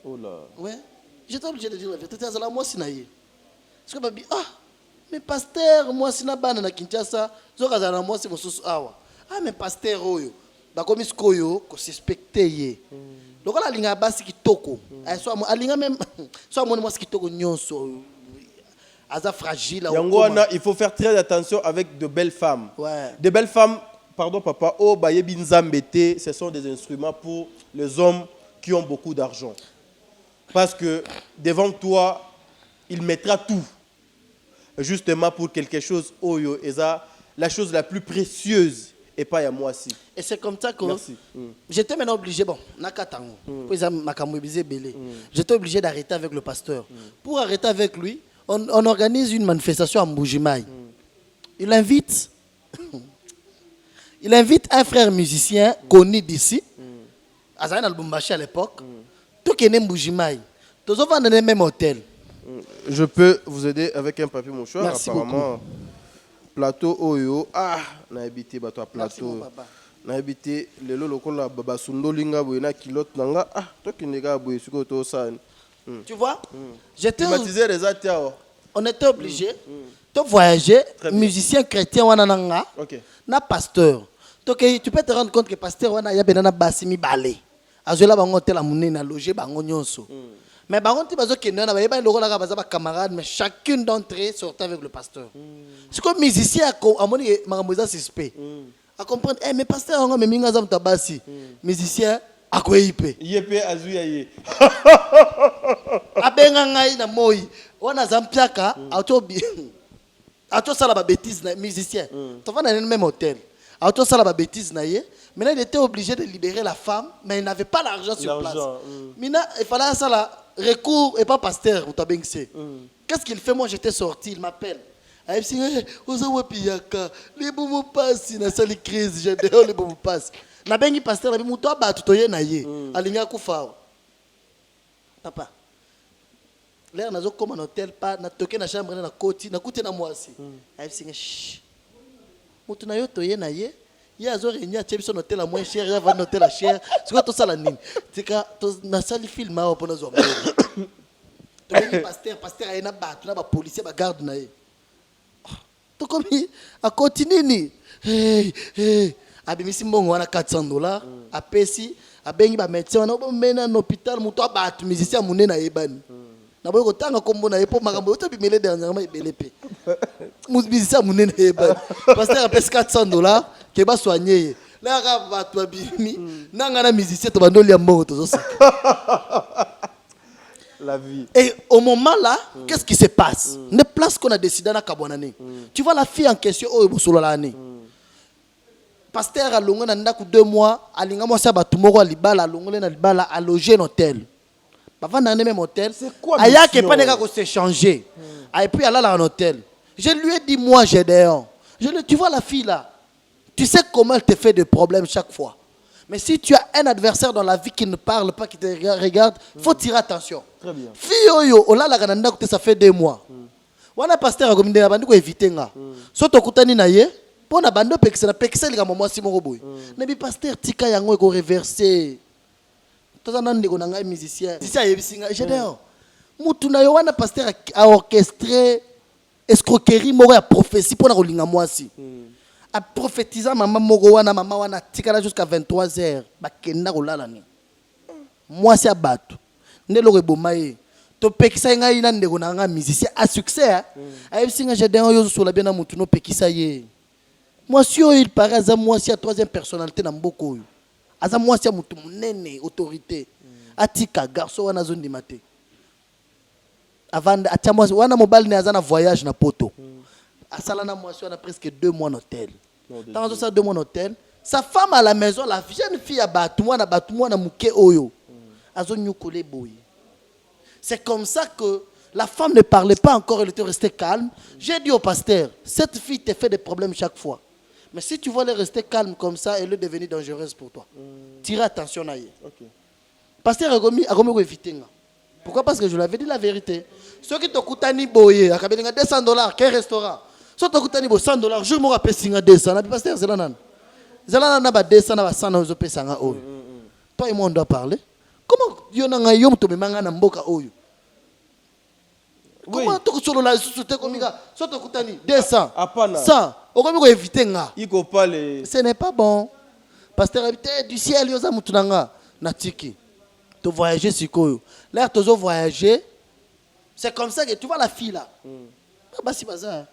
Oh là. Ouais. J'étais obligé de dire la vérité. C'est moi sinaye. Parce que je ah, mais pasteur, moi sina bana na Kinshasa, zokazana moi c'est mon sous awa. Ah, mais pasteur oyo. Ba komi skoyo ko suspecté ye. Donc la linga basi kitoko. Soit alinga même soit moi kitoko nyonso. Aza fragile. Yangwana, il faut faire très attention avec de belles femmes. Ouais. De belles femmes, pardon papa, oh bayebi nzambete, ce sont des instruments pour les hommes qui ont beaucoup d'argent. Parce que devant toi, il mettra tout. Justement pour quelque chose, oyo, eza la chose la plus précieuse et pas à moi aussi. Et c'est comme ça que Merci. J'étais maintenant obligé, bon, j'étais obligé d'arrêter avec le pasteur. Pour arrêter avec lui, on organise une manifestation à Mbujimaï. Il invite un frère musicien connu d'ici, Azaïn Al-Bumbashi à l'époque, tout qui est né Mbujimaï. Tous on va dans le même hôtel. Je peux vous aider avec un papier mouchoir. Merci apparemment. beaucoup. Plateau Oyo. Ah, on a habité bateau à Merci, plateau. mon papa. On a habité le lokola baba sundolinga boyena kilote nanga. Ah, toi qui nega boy suko to san. Tu vois, j'étais, Climatiser les atiao. on était obligé de voyager, Très bien. musicien chrétien, wanananga. OK. Na pasteur. Donc tu peux te rendre compte que pasteur wana ya benana basimi balé. Azola bango hotel amune na loger bango nyonso. Mais bango ti bazo kenda na ba lokola ka baza ba camarades mais chacune d'entre eux sortait avec le pasteur. C'est comme musicien a moni makambo za suspect. A comprendre eh mais pasteur ngo me minga za mutabasi. Musicien akoyipe. Yepe azuya ye. Abenga ngai na moi. Wana zampiaka auto sala ba bêtise na musicien. Tu vas dans le même hôtel. Auto sala ba bêtise na ye. Maintenant il était obligé de libérer la femme mais il n'avait pas l'argent sur place. Maintenant il fallait ça là recours et pas pasteur ou tabengse. Qu'est-ce qu'il fait? Moi j'étais sorti, il m'appelle. Il me dit ozawa piyaka les bomo passe na sali crise j'ai dehors les bomo passe. Na bengi pasteur na bimuto abatu toye na ye. Alinga kufa. Papa. L'air nazo comme un hôtel pas na toke na chambre na koti na kuti na mwasi. Il me dit mutu na yo toye na ye. Il y a un hôtel à moins cher, il y a un hôtel à cher. C'est quoi tout ça la nine? C'est que na sali film à pour nous hommes. Pasteur a un battu, na ba policier ba garde na ye. To comme a continue ni. Hey. Abimisi mbongo wana $400. A pesi, a bengi ba médecin wana ba mena na hôpital muto battu musicien munene na yebani. Na boyo kotanga kombo na ye po makambo to bimele dernièrement ebelepe. Musicien munene na yebani. Pasteur a pesi $400. Que va soigner. Là, va toi bimi. Nangana musicien, tu vas nous lire mort. La vie. Et au moment là, qu'est-ce qui se passe? Ne place qu'on a décidé à Kabonane. Tu vois la fille en question, oh, il l'année. Pasteur a longé dans 2 mois, a l'ingamo saba tumoro a libala, longé na libala, a logé un hôtel. Avant dans le même hôtel, c'est quoi? Aya qui pas nega ko s'échanger. Et puis elle a un hôtel. Je lui ai dit moi j'ai dehors. Tu vois la fille là. Tu sais comment elle te fait des problèmes chaque fois. Mais si tu as un adversaire dans la vie qui ne parle pas, qui te regarde, il faut tirer attention. Très bien. Fille oyo, ola la gananda que ça fait 2 mois. Wana pasteur a commis des bandits ko éviter nga. Soto kutani na ye, pour na bando pekisa na pekisa li kama mwasi moko boy. Nebi pasteur tika yango ko reverser. Toza nande ko nanga musicien. Musicien yebisinga, j'ai d'ailleurs. Mutu na yo wana pasteur a orchestré escroquerie moko ya prophétie pour na kolinga mwasi. A prophétisant maman Mogowana, maman wana tikala jusqu'à 23h. Bakenda kolala ni. Moi c'est abatu. Ndelo rebomaye. To pekisa ngai na ndeko na nga musicien à succès. Ayi singa jardin yo so la bien na mutu no pekisa ye. Moi si il paraît za moi si a 3e personnalité na mboko yo. Aza moi si mutu munene autorité. Atika garçon wana zone dimate. Avant atia moi wana mobile ne azana voyage na poto. Asalana moi on a presque 2 mois en hôtel. Dans ça 2 mois en hôtel, sa femme à la maison, la jeune fille a battu moi na muke oyo. Azo nyukole boy. C'est comme ça que la femme ne parlait pas encore, elle était restée calme. J'ai dit au pasteur, cette fille te fait des problèmes chaque fois. Mais si tu veux rester calme comme ça, elle est devenue dangereuse pour toi. Tire attention à elle. OK. Pasteur a commis éviter. Pourquoi? Parce que je lui avais dit la vérité. Ceux qui te coûtent ni boye, à $200, quel restaurant? So to kutani bo $100 jour mo rapé singa 200 na pasteur c'est là nan Zala na ba 200 na ba 100 ozo pesa nga oyo. Toi et moi on doit parler. Comment yo na nga yo mto memanga na mboka oyo? Comment tu solo la société comme ça? Soto kutani 200. 100. Okomi ko éviter nga. Iko pale. Ce n'est pas bon. Pasteur habité du ciel yo za mutunanga na tiki. Tu voyager sikoyo. Là tu voyager. C'est comme ça que tu vois la fille là. Bah si bazar.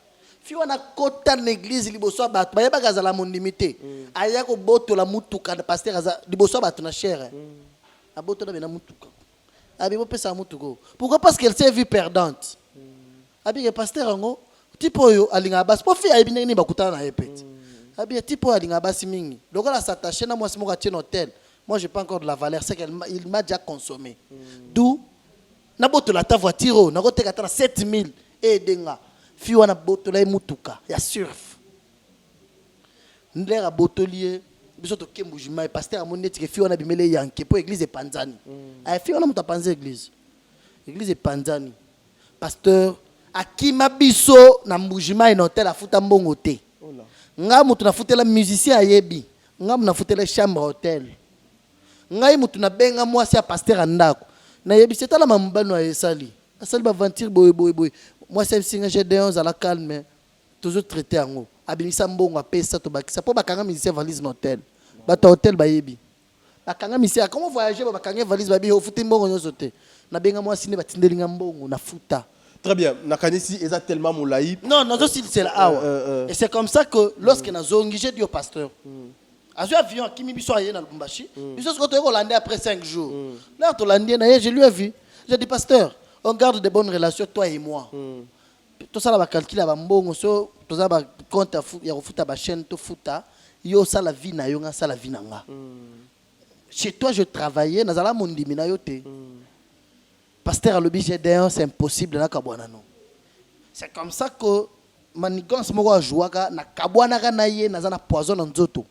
Fille wana kota l'église liboso bato. Ba yeba kazala mondimité. Aya ko boto la mutuka de pasteur aza liboso bato na cher. Aboto na bena mutuka. Abi bo pesa mutuko. Pourquoi? Parce qu'elle s'est vue perdante. Abi le pasteur ngo tipo yo alinga basi po fille ayibi ni bakutana na epeti. Abi tipo alinga basi mingi. Donc elle s'attacher na moi c'est mon quartier hôtel. Moi j'ai pas encore de la valeur, c'est qu'il m'a déjà consommé. D'où na boto la ta voiture na ko teka ta 7000 et denga. Fille wana boto la mutuka ya surf. Ndera botolier biso to kembujima pasteur amoneti ke fille wana bimele yanke po église Panzani. Ay fille wana muta panza église. Église Panzani. Pasteur akima biso na mbujima ina hotel afuta mbongo te. Nga mutu na futela musicien ayebi. Nga mu na futela chambre hotel. Nga mutu na benga mwasi ya pasteur andako. Na yebi c'est la mambano ya esali. Asali ba ventir boy. Moi c'est singa Gédéon à la calme. Toujours traité ango. Abimisa mbongo apesa to bakisa po bakanga musicien valise na hotel. Ba to hotel ba yebi. Bakanga musicien comment voyager ba bakanga valise ba bi ofuti mbongo nyoso te. Na benga mwasi ne batindelinga mbongo na futa. Très bien. Nakanisi est tellement moulaï. Non, c'est là. Et c'est comme ça que lorsque nous j'ai dit au pasteur, j'ai avion qui m'a dit dans Lubumbashi, je suis hollandais après 5 jours. Là, je lui ai vu. J'ai dit, pasteur, on garde de bonnes relations, toi et moi. Tout ça, on va calculer, tout ça, on compte, il y a une chaîne, tout futa, il y a la vie, il y a la vie. Chez toi, je travaillais, dans la monde, pasteur à l'objet d'ailleurs c'est impossible na kabwana non. C'est comme ça que manigance moko jouaka na kabwana na ye na zana poison na nzoto.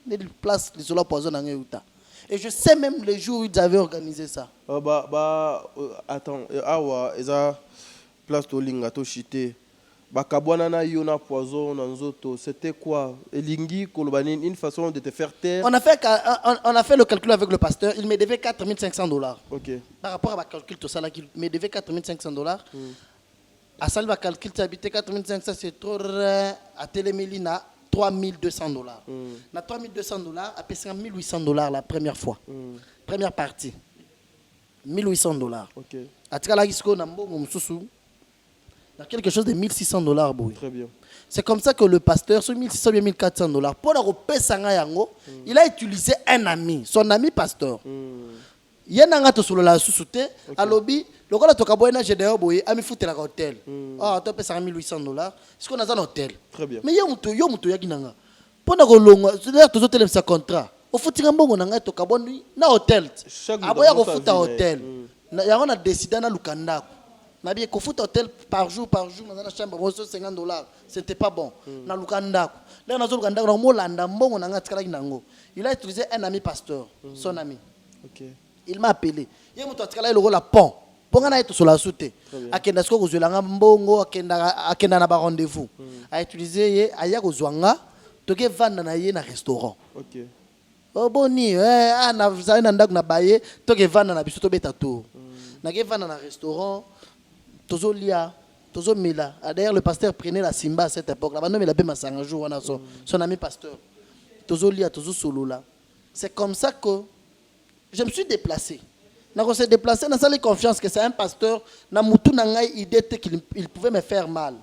Les places les sola poison na ngeuta. Et je sais même les jours où ils avaient organisé ça. Attends, awa eza place to linga to chité. Ba kabwana na yo na poison na nzoto, c'était quoi? Elingi kolobani une façon de te faire taire. On a fait le calcul avec le pasteur, il me devait $4,500. OK. Par rapport à ma calcul tout ça là il me devait $4,500. À ça le calcul tu habitais $4,500 c'est trop à Télémélina $3,200. Na $3,200 à payer $1,800 la première fois. Première partie. $1,800. OK. À tikala kisko na mbongo mususu. Dans quelque chose de $1,600 boy. Très bien. C'est comme ça que le pasteur sur $1,600 $1,400 pour la sanga yango, il a utilisé un ami, son ami pasteur. Il y a un sur la sous-souté à lobby, le gars to kaboyna Gédéon boy ami foutre la hôtel. Ah, tu payes $1,800. Est-ce qu'on a un hôtel? Très bien. Mais yo muto yakinanga. Pour na kolongo, c'est-à-dire tous hôtels ça contrat. Au foutre mbongo nanga to kaboni na hôtel. Aboya ko foutre hôtel. Na yango na décider na lukanda. Nabi ko fout hôtel par jour dans la chambre $50. C'était pas bon. Na lukanda. Là na zo lukanda na molanda mbongo nanga tikala kinango. Il a utilisé un ami pasteur, son ami. OK. Il m'a appelé. Il m'a tikala le la pont. Ponga na eto sur la soute. Akenda sko ko zwelanga mbongo akenda na ba rendez-vous. A utilisé ye aya ko zwanga toke vanda na ye na restaurant. OK. Oh boni na zaina ndak na baye toke vanda na biso to beta to. Na ke vanda na restaurant Tozo lia, Tozo Mila. D'ailleurs, le pasteur prenait la Simba à cette époque. Là, il a bien un jour, son ami pasteur. Tozo lia, Tozo solo là. C'est comme ça que je me suis déplacé. Quand on s'est déplacé, on a eu confiance que c'est un pasteur. Na mutu nangai idée qu'il pouvait me faire mal.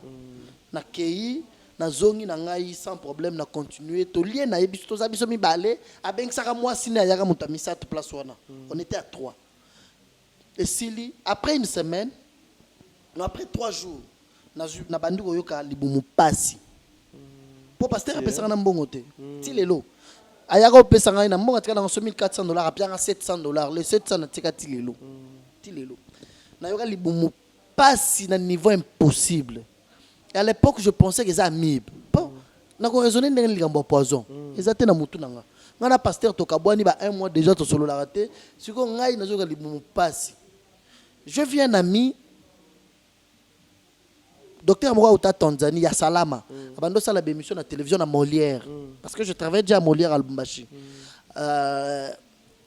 Na kei, na zongi nangai sans problème, na continuer. To lien na ebiso to zabiso mi balé. Abeng saka moi sine ayaga mutamisa te place wana. On était à 3. Et Sili, après une semaine. Non, après 3 jours, na bandi koyoka libumu pasi. Pour pasteur apesa na mbongo te. Ti lelo. Ayaka opesa na mbongo tika na $1,400 apia $700. Les 700 na tika ti lelo. Ti lelo. Na yoka libumu pasi na niveau impossible. Et à l'époque, je pensais que ça amibe. Bon, na ko raisonner ndenge likambo poison. Ezate na mutu nanga. Ngana pasteur to kabwani ba 1 mois déjà to solo la raté. Siko ngai na yoka libumu pasi. Je viens un ami docteur moko auta Tanzanie ya Salama abando sala émission na télévision na Molière parce que je travaille déjà à Molière à Lubumbashi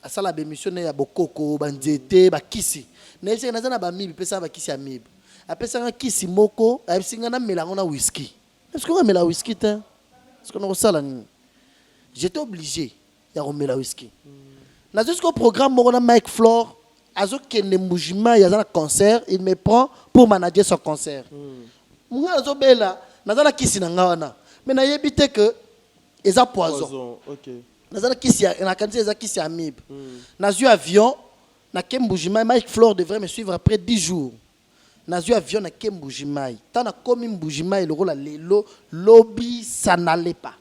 asala émission ya bokoko banzete bakisi na ese na zana ba mibi pesa bakisi ya mibi apesa nga kisi moko abisinga na melango na whisky est-ce qu'on a mela whisky te est-ce qu'on a sala ni j'étais obligé ya remela whisky na jusqu'au programme moko na Mike Flore azo kende mujima ya zana concert il me prend pour manager son concert munga azo bela na zana kisi na ngawana mais na yebite que eza poison OK nazana kisi na kanzi eza kisi amibe nazu avion na Kembujimai Mike Flore devrait me suivre après 10 jours nazu avion na Kembujimai tant na komi Mbujimai le rôle lelo lobby ça n'allait pas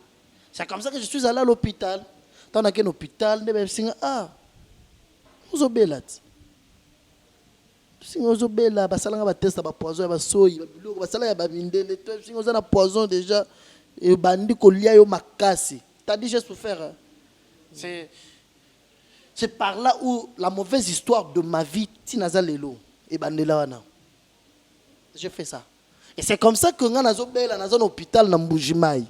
c'est comme ça que je suis allé à l'hôpital tant na ken hôpital ne singa ozobela singa ozobela basalanga ba test ba poison ba soyi ba biloko basala ba mindele to singa ozana poison déjà et bandi ko lia yo makasi t'as dit juste pour faire c'est par là où la mauvaise histoire de ma vie tinaza lelo et bandela wana j'ai fait ça et c'est comme ça que nga nazobela dans un hôpital na Mbujimai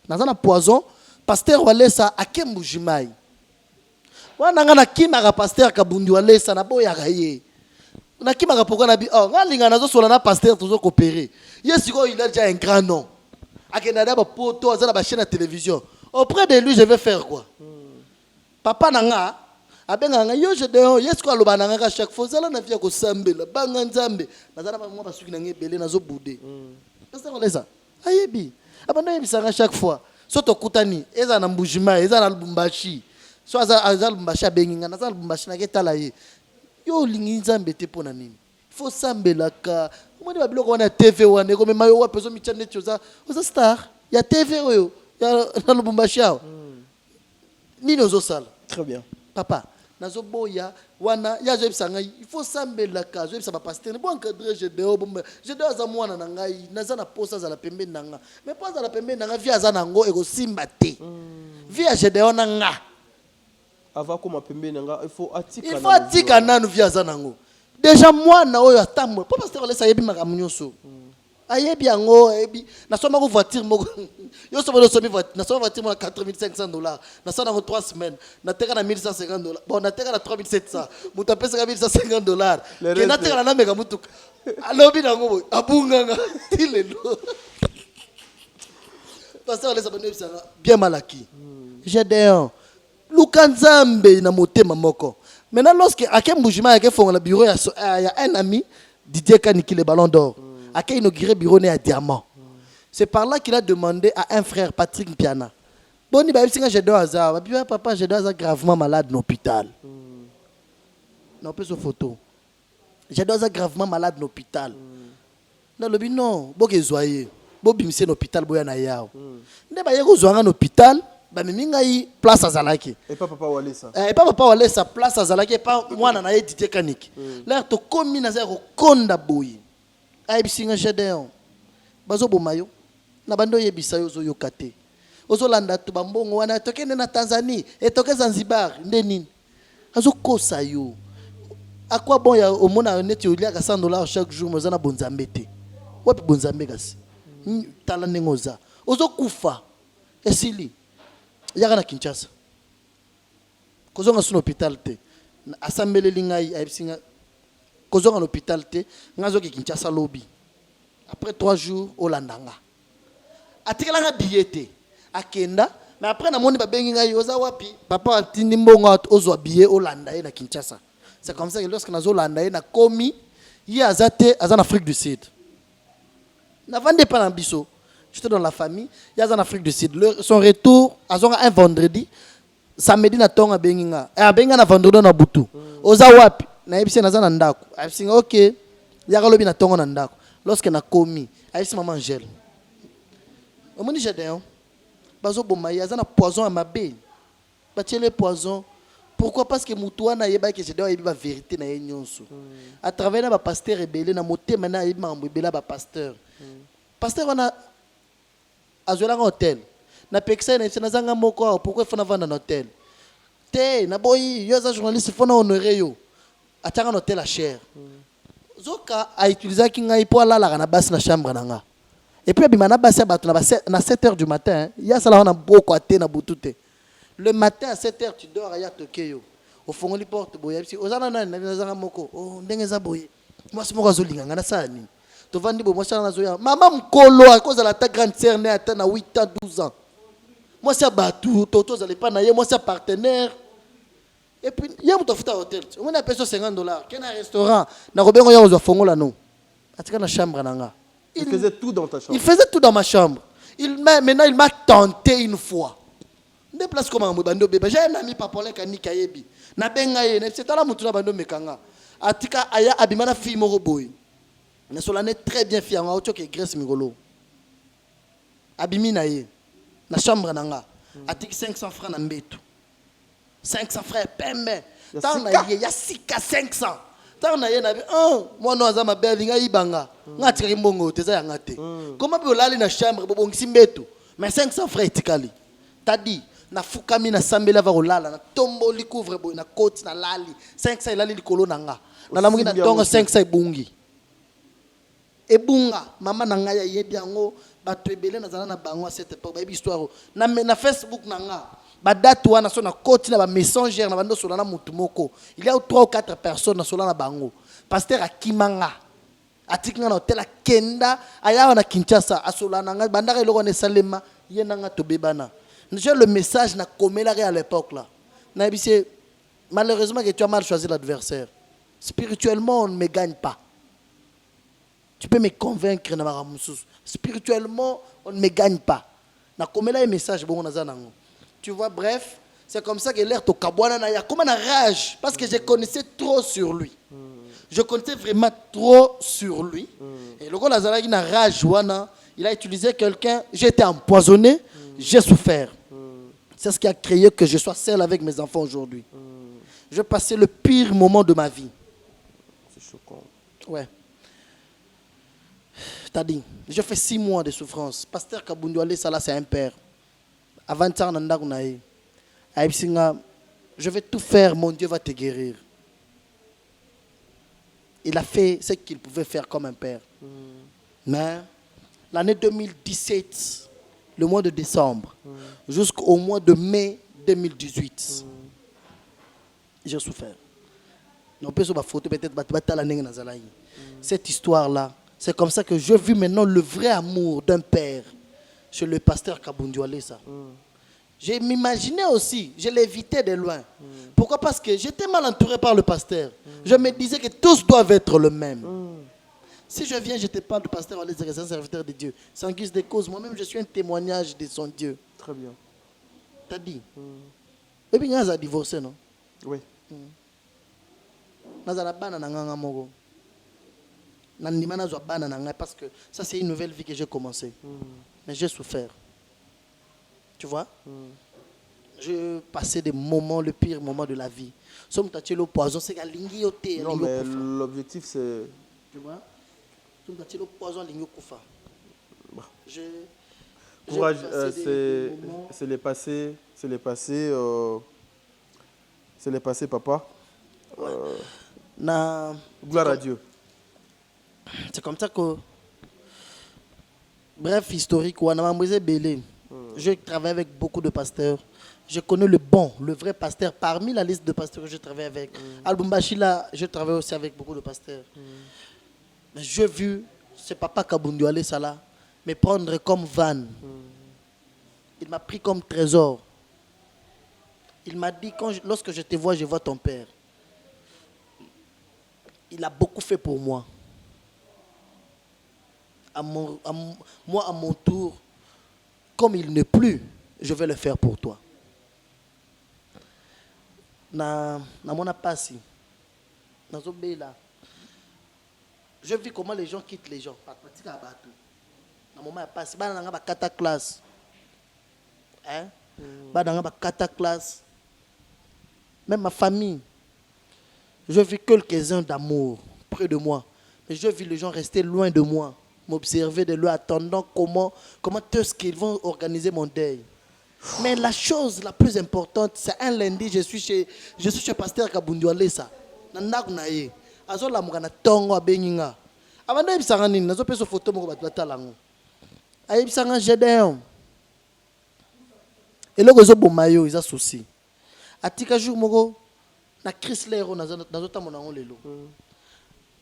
dans un poison pasteur walesa ake Mbujimai wana nga na kimaka pasteur kabundi walesa na boya gaye na kimaka pourquoi na bi nga linga nazo sola na pasteur toujours coopérer yesiko il a déjà un grand nom akena ba poto azana ba chaîne de télévision auprès de lui je vais faire quoi papa nanga abenga nga yo je deo yesko aloba nanga ka chaque fois zala na via ko sambela banga nzambe nazala ba mwa basuki na ngebele nazo bude parce que lesa ayebi abanda yebisanga chaque fois soto kutani eza na Mbujima eza na Lubumbashi so aza Lubumbashi abenginga nazala Lubumbashi na ketala ye yo lingi nzambe te pona nini faut sambela ka moni ba biloko wana TV wana ko mema yo wapezo michane tioza oza star ya TV oyo ya na Lubumbashi ao nini ozo sala très bien papa nazo boya wana ya je bisanga il faut sambela ka je bisa ba pasteur bon encadrer je deo bomba je deo za mwana na ngai naza na posa za la pembe nanga mais posa za la pembe nanga via za nango ego simba te via je deo na nga ava ko mapembe nanga il faut atika nanu via za nango déjà mwana oyo atamwe po pasteur lesa yebi makamunyoso ayebi yango ebi na soma ko voiture moko yo soma lo somi voiture na soma voiture mo $4,500 na sona ngo 3 semaines na teka na $1,150 bon na teka na $3,700 muta pesa ka $1,150 ke na teka na mega mutuka alobi nango abunganga tilelo pasteur lesa bano bisanga bien malaki Gédéon lukanzambe na motema moko maintenant lorsque Akembujima a fait le bureau il y a un ami Didier Kaniki le ballon d'or a inauguré le bureau à Diamant. C'est par là qu'il a demandé à un frère, Patrick Mpiana. Bon, il a dit que j'ai deux hasards. Papa, j'ai deux hasards gravement malade dans l'hôpital. Non, pas sur photo. J'ai deux hasards gravement malade dans l'hôpital. Non, le non, bon, il zoye. Bon, il dans l'hôpital, bon, il y a. Il y a dans l'hôpital. Bah mingai place à Zalaki. Et pas papa Walesa. Et pas papa Walesa place à Zalaki pas moi na Didier Kaniki. Là to komi na zero konda boyi. Ay bisinga Gédéon. Bazo bomayo. Na bando yebisa yo zo yokate. Ozo landa to bambongo wana tokende na Tanzanie et toke Zanzibar ndeni. Azo kosa yo. À quoi bon ya omona neti olia ka $100 chaque jour mozana bonzambe te. Wapi bonzambe kasi. Tala nengoza. Ozo kufa. Esili. Yaka na Kinshasa. Kozonga sur l'hôpital te. Assemblée lingai aibsinga. Kozonga l'hôpital te. Ngazo ki Kinshasa lobby. Après 3 jours au landanga. Atikala nga billet akenda. Mais après na moni ba bengi ngai oza wapi. Papa atindi mbongo ozwa billet au landa na Kinshasa. C'est comme ça que lorsque nazo landa na komi yi azate azana Afrique du Sud. Na vande pas na biso. J'étais dans la famille, il y a en Afrique du Sud. Son retour, un vendredi, samedi na tonga benginga. Et benga na vendredi na butu. Oza wapi, na yebisi na zana ndako. Ayebisi OK, ya kalobi na tonga na ndako. Lorsque na komi, ayebisi maman Angèle. Omoni Gédéon. Bazo bomaye azana poison à ma bé. Batiele poison. Pourquoi? Parce que mutuwa na yeba que Gédéon yebi ba vérité na yenyonso. À travers na ba pasteur rebelle na motema na yebi mambo ebela ba pasteur. Pasteur wana azwela hôtel na pekisa na tsena zanga moko pourquoi il faut na vendre un hôtel te na boyi yo za journaliste faut na honorer yo atanga un hôtel à cher Zoka a utilisé kinga pour aller à la basse na chambre nanga. Et puis abimana basse na 7h du matin, il y a ça là on a beaucoup à na butute. Le matin à 7h tu dors à Tokeyo. Au fond on porte boya si ozana na zanga moko. Oh ndenge za boye. Moi c'est moi zolinga ngana sani. To vandi bo moi na zoya. Maman mkolo à cause de la ta grande sœur née atteint à 8 ans 12 ans. Moi c'est batou, toto zale pas na ye, moi c'est partenaire. Et puis, il y a un hôtel. On a payé $50. Il y a un restaurant. Il y a un fongola non. Il a chambre. Il faisait tout dans ta chambre. Il faisait tout dans ma chambre. Maintenant, il m'a tenté une fois. Des places comme un bando bébé. J'ai un ami papolin qui a ni kayebi. Na bengaye. C'est à la moutouna bando mekanga. Atika aya abimana fille moroboy. Ne solane très bien fille. On a autre que Grèce migolo. Abimina ye. Na chambre nanga. Atika 500 francs na mbetu. 500 frères, pembe. Il y a 500. Tant na yenabi moi no azama belle nga ibanga. Nga tika mbongo teza ya ngate. Comment peut aller na chambre bobongisi mbetu? Mais 500 frères tikali. T'as dit na fukami na sambela va rolala na tombo li couvre boy na côte na lali. 500 ilali likolo nanga. Na lamungi na tonga 500 ebungi. Ebunga mama nanga ya yebi yango bato ebele na zana na bango à cette époque ba histoire na Facebook nanga. Badatu wana so na koti na ba messengers na bando solana mutu moko. Il y a 3 ou 4 personnes na solana bango. Pasteur Akimanga atikanga na hotel Kenda aya na Kinshasa asolana nga bandaka eloko na Salema yenanga tobebana. J'ai le message na komela à l'époque là. Na bise malheureusement que tu as mal choisi l'adversaire. Spirituellement on ne me gagne pas. Tu peux me convaincre na maramusus. Spirituellement on ne me gagne pas. Na komela un message bon na zanango. Tu vois, bref, c'est comme ça que l'air to kabwana na ya comme une rage parce que je connaissais trop sur lui. Je connaissais vraiment trop sur lui. Et le gars Lazara qui na rage wana, il a utilisé quelqu'un, j'ai été empoisonné, j'ai souffert. C'est ce qui a créé que je sois seul avec mes enfants aujourd'hui. Je passais le pire moment de ma vie. C'est choquant. Ouais. T'as dit, j'ai fait 6 mois de souffrance. Pasteur Kabundu Ali Sala, c'est un père. Avant ça, je vais tout faire, mon Dieu va te guérir. Il a fait ce qu'il pouvait faire comme un père. Mais l'année 2017, le mois de décembre, jusqu'au mois de mai 2018, j'ai souffert. On peut se photo peut-être cette histoire-là, c'est comme ça que je vis maintenant le vrai amour d'un père. Chez le pasteur Kabundu Alessa. Je m'imaginais aussi, je l'évitais de loin. Pourquoi? Parce que j'étais mal entouré par le pasteur. Je me disais que tous doivent être le même. Si je viens, je te parle du pasteur Alessa, c'est un serviteur de Dieu. Sans guise de cause, moi-même je suis un témoignage de son Dieu. Très bien. T'as dit? Et puis, il a divorcé, non? Oui. Parce que ça, c'est une nouvelle vie que j'ai commencé. Mais j'ai souffert. Tu vois? J'ai passé des moments, le pire moment de la vie. Le poison, c'est non, mais l'objectif, c'est... Tu vois? Le poison, courage, c'est les passés. C'est les passés, papa. Gloire à Dieu. C'est comme ça que... Bref, historique, je travaille avec beaucoup de pasteurs. Je connais le bon, le vrai pasteur. Parmi la liste de pasteurs que je travaille avec, Albumbachila, je travaille aussi avec beaucoup de pasteurs. Mais j'ai vu ce papa Kabundu Ali Sala me prendre comme van. Il m'a pris comme trésor. Il m'a dit, lorsque je te vois, je vois ton père. Il a beaucoup fait pour moi. Moi, à mon tour, comme il n'est plus, je vais le faire pour toi. Je vis comment les gens quittent les gens. Même ma famille. Je vis quelques-uns d'amour près de moi. Mais je vis les gens rester loin de moi. M'observer de loin, attendant comment est-ce qu'ils vont organiser mon deuil. Mais la chose la plus importante, c'est un lundi, je suis chez pasteur Kabundu Alessa. azolamuka na tongo abengi nga abanda yebisanga nini nazopesa photo moko bato batalango ayebisanga Gédéon eloko ezoboma yo eza souci atika jour moko na Chrysler nazotamona ngo lelo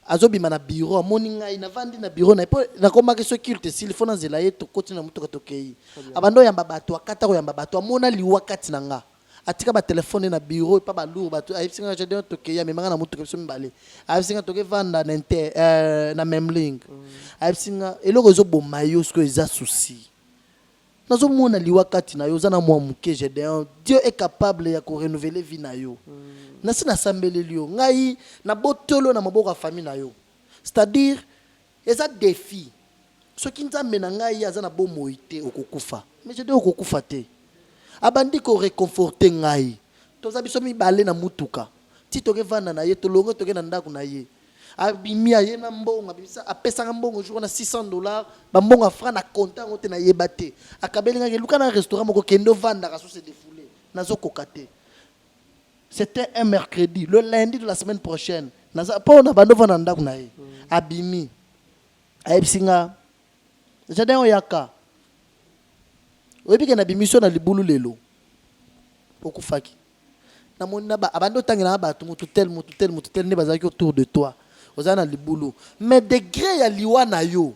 azobima na bureau amoni ngai navandi na bureau na po nakomaki so culte s'il faut na nzela ye tokoti na mutuka tokei abando yamba bato akata ko yamba bato amona liwa kati na nga atika ba telefone na bureau pa ba lourd bato ayibsinga Gédéon tokei ya memanga na mutuka biso mibale ayibsinga toke vanda na na memling ayibsinga eloko ezoboma yo siko eza souci nazomona liwa kati na yo za na mwa muke Gédéon Dieu est capable ya ko renouveler vie na yo nasi nasambeleli yo ngai na botolo na maboko ya famille na yo c'est-à-dire eza défi soki nzambe na ngai aza na bomoi te okokufa mais Gédéon okokufa te abandi ko réconforter ngai toza biso mibale na mutuka ti toke vanda na ye tolongo toke na ndako na ye abimi aye na mbongo abimisa apesanga mbongo jour na $600 bambongo franc na compte ngo te na yeba te akabelinga ke luka na restaurant moko kendo vanda ka so se défouler nazo kokate. C'était un mercredi, le lundi de la semaine prochaine. Pas on a bando vanda ndako na ye abimi ayebsinga Gédéon yaka oyebi ke na bimission na libulu lelo okufaki na monna ba abando tangina ba tu mutu tel ne bazaki autour de toi ozana libulu mais degré ya liwa na yo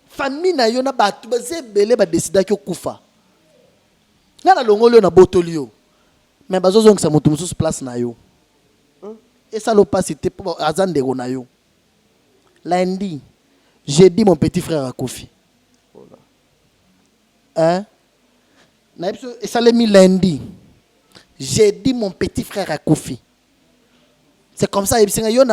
famille na yo na batu bazebele ba décida ki okufa ngana longolo na botoli yo mais bazozongisa mutu mususu place na yo et ça l'opacité pour azandero na yo lundi j'ai dit mon petit frère Akufi hein et ça l'a mis lundi j'ai dit mon petit frère Akufi c'est comme ça yo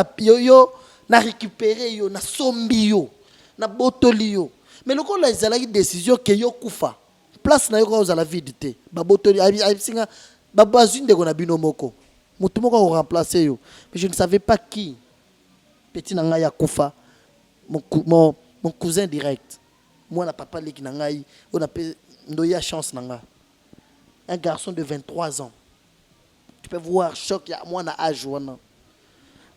na récupéré yo na sombi yo na botoli yo mais le la ezalaki décision que yo kufa place na yo ko za vide te ba botoli ayibsinga ba bazune de na bino moko mutu moko ko remplacer yo mais je ne savais pas qui petit na ngai ya kufa mon cousin direct moi na papa leki na ngai on appelle ndoya chance na ngai un garçon de 23 ans tu peux voir choc ya moi na âge wana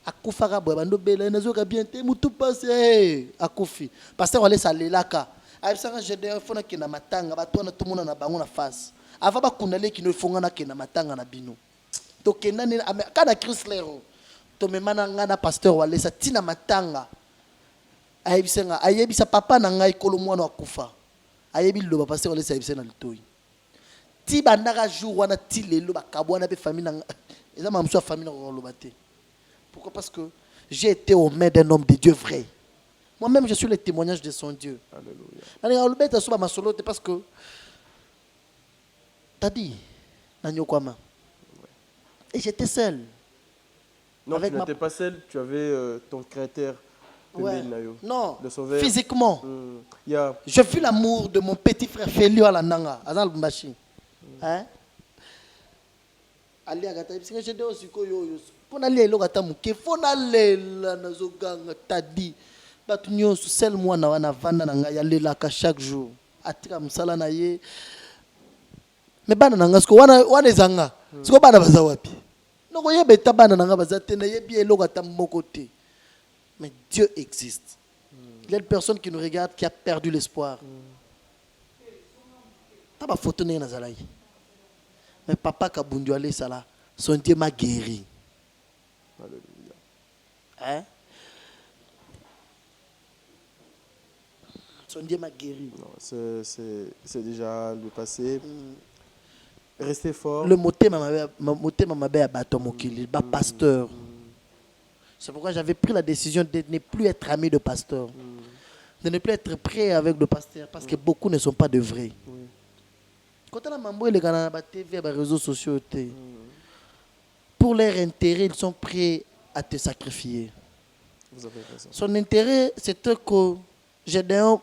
akufaka boy bando bela nazoka bien te mutu passé akufi pasteur wale salelaka ayibsanga Gédéon fona kina matanga batona tumuna na bango na face ava bakundale kino fonga na kina matanga na bino to kenda ni kana Chrysler to memana ngana pasteur wale sa tina matanga ayibsanga ayebisa papa na ngai kolo mwana akufa ayebi loba pasteur wale sa ayibsena litoyi ti bandaka jour wana ti lelo bakabwana pe famille na eza mamso famille na loba te. Pourquoi? Parce que j'ai été au mains d'un homme de Dieu vrai. Moi-même, je suis le témoignage de son Dieu. Alléluia. Parce que, t'as dit, et j'étais seul. Non, tu n'étais pas seul, tu avais ton créateur. Ouais. Non, le sauveur. Physiquement. Je vis l'amour de mon petit frère Félio à la Nanga, à Zalbumbashi. Hein? Ali agata bisika jede osiko yo pona lelo gata muke fona lela nazoganga tadi batu nyonso sel mwana wana vanda na ngai lela ka chaque jour atika msala na ye me bana nanga siko wana ezanga siko bana baza wapi noko yebe ta bana nanga baza te na yebi eloko ata moko te mais Dieu existe. Il y a une personne qui nous regarde qui a perdu l'espoir. Taba photo ne nazalai. Mais papa Kabundu allait ça là, son Dieu m'a guéri. Alléluia. Hein? Son Dieu m'a guéri. Non, c'est déjà le passé. Restez fort. Le moté m'a bé à bâton mokili, ba pasteur. C'est pourquoi j'avais pris la décision de ne plus être ami de pasteur. De ne plus être prêt avec le pasteur parce que beaucoup ne sont pas de vrais. Quand on a mambo les gars na TV, les réseaux sociaux, pour leur intérêt, ils sont prêts à te sacrifier. Vous avez raison. Son intérêt, c'était que Gédéon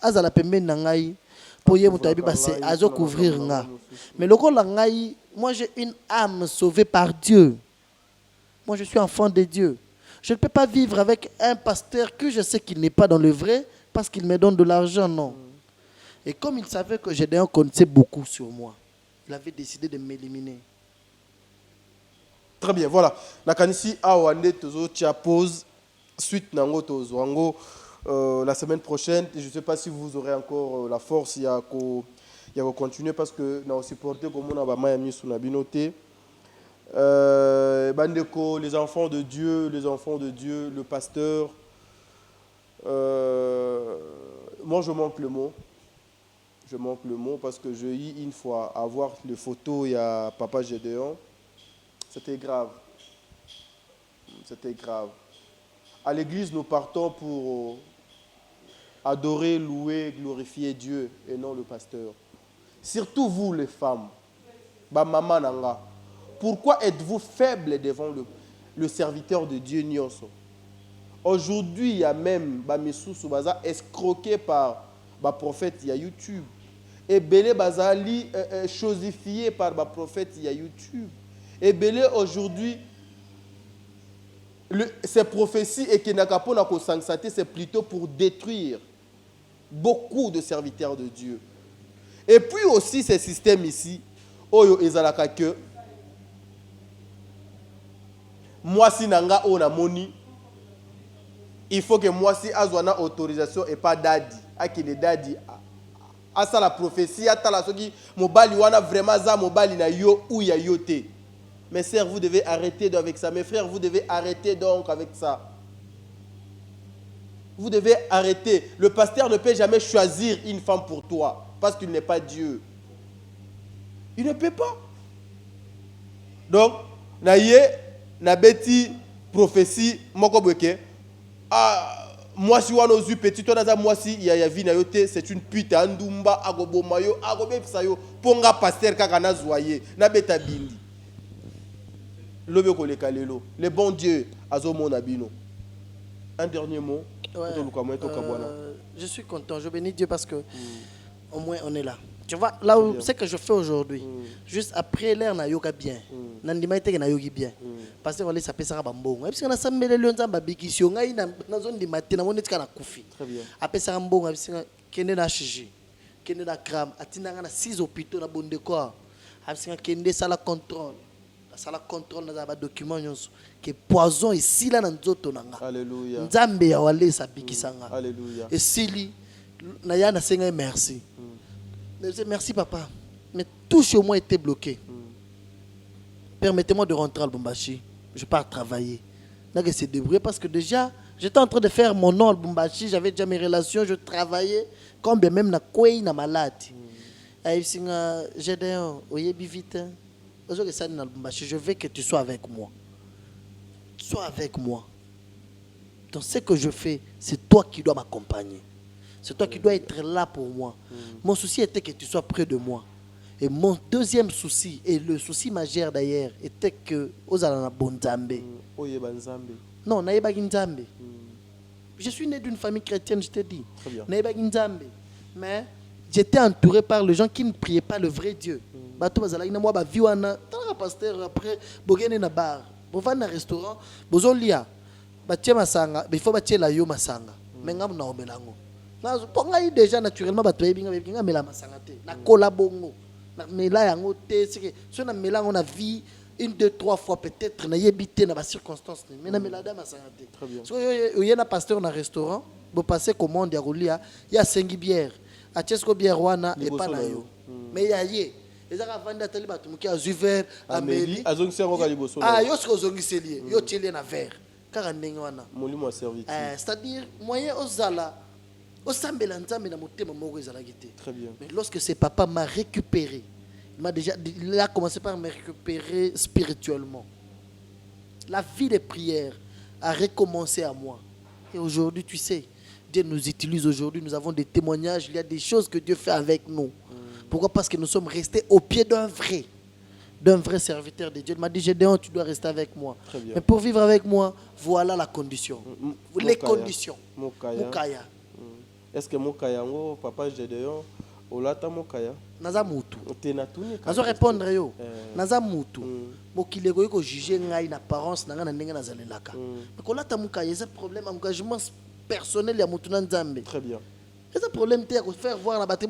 azala pembe nangai pour y mutabi basse azo couvrir nga. Mais le rôle nangai, moi j'ai une âme sauvée par Dieu. Moi je suis enfant de Dieu. Je ne peux pas vivre avec un pasteur que je sais qu'il n'est pas dans le vrai parce qu'il me donne de l'argent, non. Et comme il savait que Gédéon connaissait beaucoup sur moi, il avait décidé de m'éliminer. Très bien, voilà. Nakanisi Awande Tozo tia pause. Suite Nango Tozo. Ango, la semaine prochaine, je ne sais pas si vous aurez encore la force, il y a continuer parce que nous avons supporté comme on a mis sur la binoté. Bandeko, les enfants de Dieu, le pasteur. Moi, je manque le mot. Je manque le mot parce que j'ai eu une fois à voir les photos, il y a Papa Gédéon. C'était grave. C'était grave. À l'église, nous partons pour adorer, louer, glorifier Dieu et non le pasteur. Surtout vous, les femmes. Ba maman nanga. Pourquoi êtes-vous faibles devant le serviteur de Dieu Nyonso? Aujourd'hui, il y a même Bamissou Soubaza escroqué par le prophète, il y a YouTube. Et Belé Bazali chosifié par le prophète, il y a YouTube. Et Belé aujourd'hui, ces prophéties et qui n'a qu'à pas c'est plutôt pour détruire beaucoup de serviteurs de Dieu. Et puis aussi ces systèmes ici, Oyo Ezalaka que moi si nanga on a moni, il faut que moi si azwana autorisation et pas dadi, akine dadi à ça la prophétie, à la soki mobali wana vraiment za mobali na yo ou ya yote. Mes sœurs, vous devez arrêter avec ça. Mes frères, vous devez arrêter donc avec ça. Vous devez arrêter. Le pasteur ne peut jamais choisir une femme pour toi parce qu'il n'est pas Dieu. Il ne peut pas. Donc, na beti prophétie moko boke. Ah, moi si wana ozu petit toi naza moi si ya vie na yote, c'est une pute andumba agoboma yo agobepisa yo ponga pasteur kaka na zoyer na beta bindi. Le bon Dieu, Azomo Nabino. Un dernier mot. Ouais, je suis content, je bénis Dieu parce que au moins on est là. Tu vois, là où c'est que je fais aujourd'hui, juste après l'air na yoga bien. Nandima était na yogi bien. Parce que on laisse appeler ça bambon. Et puis on a semblé le nzamba bikisio ngai na zone de matin na monetika na kufi. Très bien. Appeler ça bambon, appeler ça kende na chiji. Kende na gram, atina na 6 hôpitaux na bonde quoi. Appeler ça kende ça la contrôle. Ça la contrôle dans les documents que poison ici là dans nzoto nanga. Alléluia. Nzambe ya wale sa bikisanga. Alléluia. Et sili na ya na senga merci. Merci papa. Mais tout chez moi était bloqué. Permettez-moi de rentrer à Lubumbashi. Je pars travailler. Là que c'est débrouillé parce que déjà j'étais en train de faire mon nom à Lubumbashi, j'avais déjà mes relations, je travaillais comme bien même na kwei na malade. Aïe singa Gédéon, oyebi vite. Je veux que tu sois avec moi. Sois avec moi. Dans ce que je fais, c'est toi qui dois m'accompagner. C'est toi qui dois être là pour moi. Mon souci était que tu sois près de moi. Et mon deuxième souci, et le souci majeur d'ailleurs, était que Ozalana Bonzambe. Non, Naïba Nzambe. Je suis né d'une famille chrétienne, je te dis. Naïba Nzambe. Mais j'étais entouré par les gens qui ne priaient pas le vrai Dieu. Bato bazala ina moi ba viwana tala pasteur après bogene na bar bovan na restaurant bozolia batie masanga il faut batie la yo masanga menga na omelango na ponga yi déjà naturellement bato yebinga mela masanga te na kola bongo na mela yango te c'est so na melango na vie 1, 2, 3 fois peut-être na yebité na ba circonstances mais na mela da masanga te so yo na pasteur na restaurant bo passer commande ya rolia ya 5 bière a chesko bière wana et pas na yo mais ya yé les avanda tali batu muki azuver ameli azongisi ngo kaliboso yo siko zongiseli yo tieli na verre kaka ndenge wana molimo serviteur c'est-à-dire moyen ozala osambela nzambe na motema moko ezala gité. Très bien. Mais lorsque ce papa m'a récupéré, il a commencé par me récupérer spirituellement. La vie de prière a recommencé à moi. Et aujourd'hui, tu sais, Dieu nous utilise aujourd'hui, nous avons des témoignages, il y a des choses que Dieu fait avec nous. Pourquoi? Parce que nous sommes restés au pied d'un vrai serviteur de Dieu. Il m'a dit, Gédéon, tu dois rester avec moi. Mais pour vivre avec moi, voilà la condition. Les conditions. Mukaya. Est-ce que Mukaya, papa Gédéon, olata Mukaya? Naza mutu. Nazo répondre yo. Naza mutu. Mokilego yoko juger ngai na apparence nanga na ndenge nazalelaka. Mais kolata Mukaya, c'est un problème engagement personnel ya mutu na Nzambe. Très bien. C'est un problème de faire voir la bataille.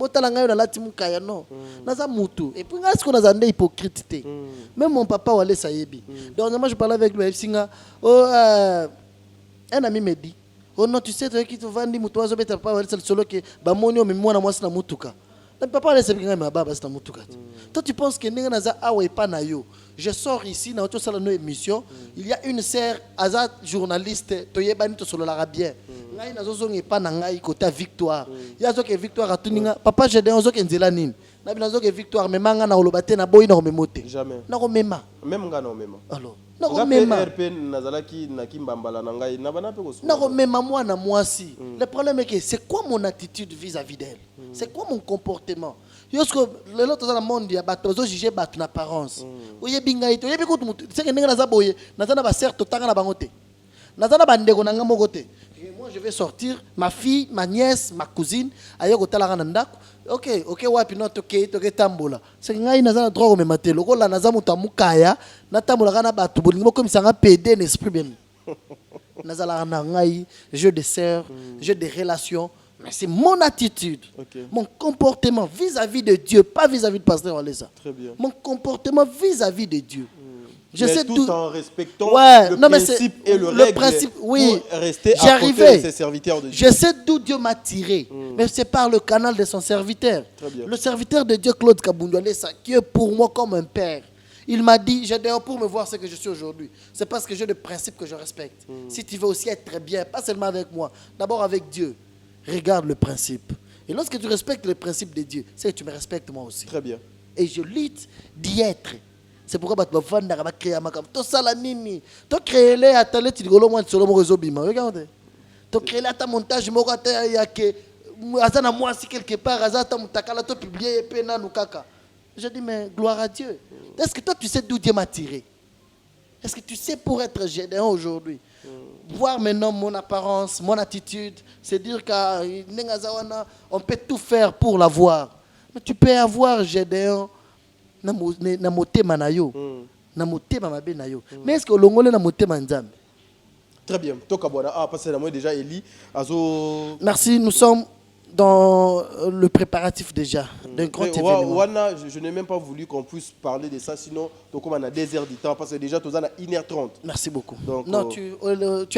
Non. Naza mutu. Et puis, est-ce qu'on a des hypocrite? Même mon papa, Wale Sayebi. Dernièrement, je parlais avec lui. Un ami me dit, oh non, tu sais, tu qui te vendis mutu, tu vas pas Wale solo que Bamonio, mais moi, moi, c'est la mutuka. Le papa, Wale Sayebi, mais baba, c'est la mutuka. Toi, tu penses que Naza Awe Panayo. Je sors ici dans notre salon d'émission. Il y a une sœur, Azat journaliste, Toyebani to solo l'arabien. Ngai nazo zongi pa na ngai côté victoire. Ya zo ke victoire atuninga. Papa j'ai des zo ke nzela nini. Na bina zo ke victoire mais manga na olobate na boyi na remote. Jamais. Na ko mema. Même nga na mema. Alors. Na ko mema. RP nazalaki na kimbambala na ngai na bana pe ko. Na ko mema moi na moi si. Le problème est que c'est quoi mon attitude vis-à-vis d'elle? C'est quoi mon comportement? Yosko le lot dans le monde ya bato zo juger bato na apparence. Oye binga ito, yebi ko c'est que ninga na za boye, na za na ba certes tanga na bangote. Na za na bandeko na nga mogote. Moi je vais sortir, ma fille, ma nièce, ma cousine, ayo ko tala na ndako. OK, wapi no to tambola. C'est ngai na za na droit me matelo ko la na za muta mukaya, na tambola kana bato bolingo ko misanga PD n'esprit bien. Na za la na ngai, jeu de sœur, jeu de relations. Mais c'est mon attitude, mon comportement vis-à-vis de Dieu, pas vis-à-vis de pasteur Walesa. Très bien. Mon comportement vis-à-vis de Dieu. Je sais tout en respectant le principe et le principe, oui. Pour rester à côté de ses serviteurs de Dieu. Je sais d'où Dieu m'a tiré, mais c'est par le canal de son serviteur. Le serviteur de Dieu, Claude Kabundu Walesa, qui est pour moi comme un père. Il m'a dit, j'ai d'ailleurs pour me voir ce que je suis aujourd'hui. C'est parce que j'ai des principes que je respecte. Si tu veux aussi être très bien, pas seulement avec moi, d'abord avec Dieu. Regarde le principe. Et lorsque tu respectes le principe de Dieu, c'est que tu me respectes moi aussi. Très bien. Et je lutte d'y être. C'est pourquoi tu vas vendre à créer ma cam. Tu as la nini. Tu as créé les ateliers, tu dis que moi, tu as réseau bima. Regarde. Tu as créé ta montage, tu as que Azana moi si quelque part, Azata Moutakala, tu as publié et pena nous kaka. Je dis, mais gloire à Dieu. Est-ce que toi, tu sais d'où Dieu m'a tiré? Est-ce que tu sais pour être Gédéon aujourd'hui? Voir maintenant mon apparence, mon attitude, c'est dire qu'on peut tout faire pour l'avoir. Mais tu peux avoir Gédéon na motema na yo, na motema mabe na yo. Mais est-ce que l'ongole na motema nzambe? Très bien. Toka bona parce que moi déjà Eli azo. Merci, nous sommes dans le préparatif déjà d'un grand événement. Je n'ai même pas voulu qu'on puisse parler de ça, sinon on a 2 heures du temps, parce que déjà tu as 1h30. Merci beaucoup. Donc, non, tu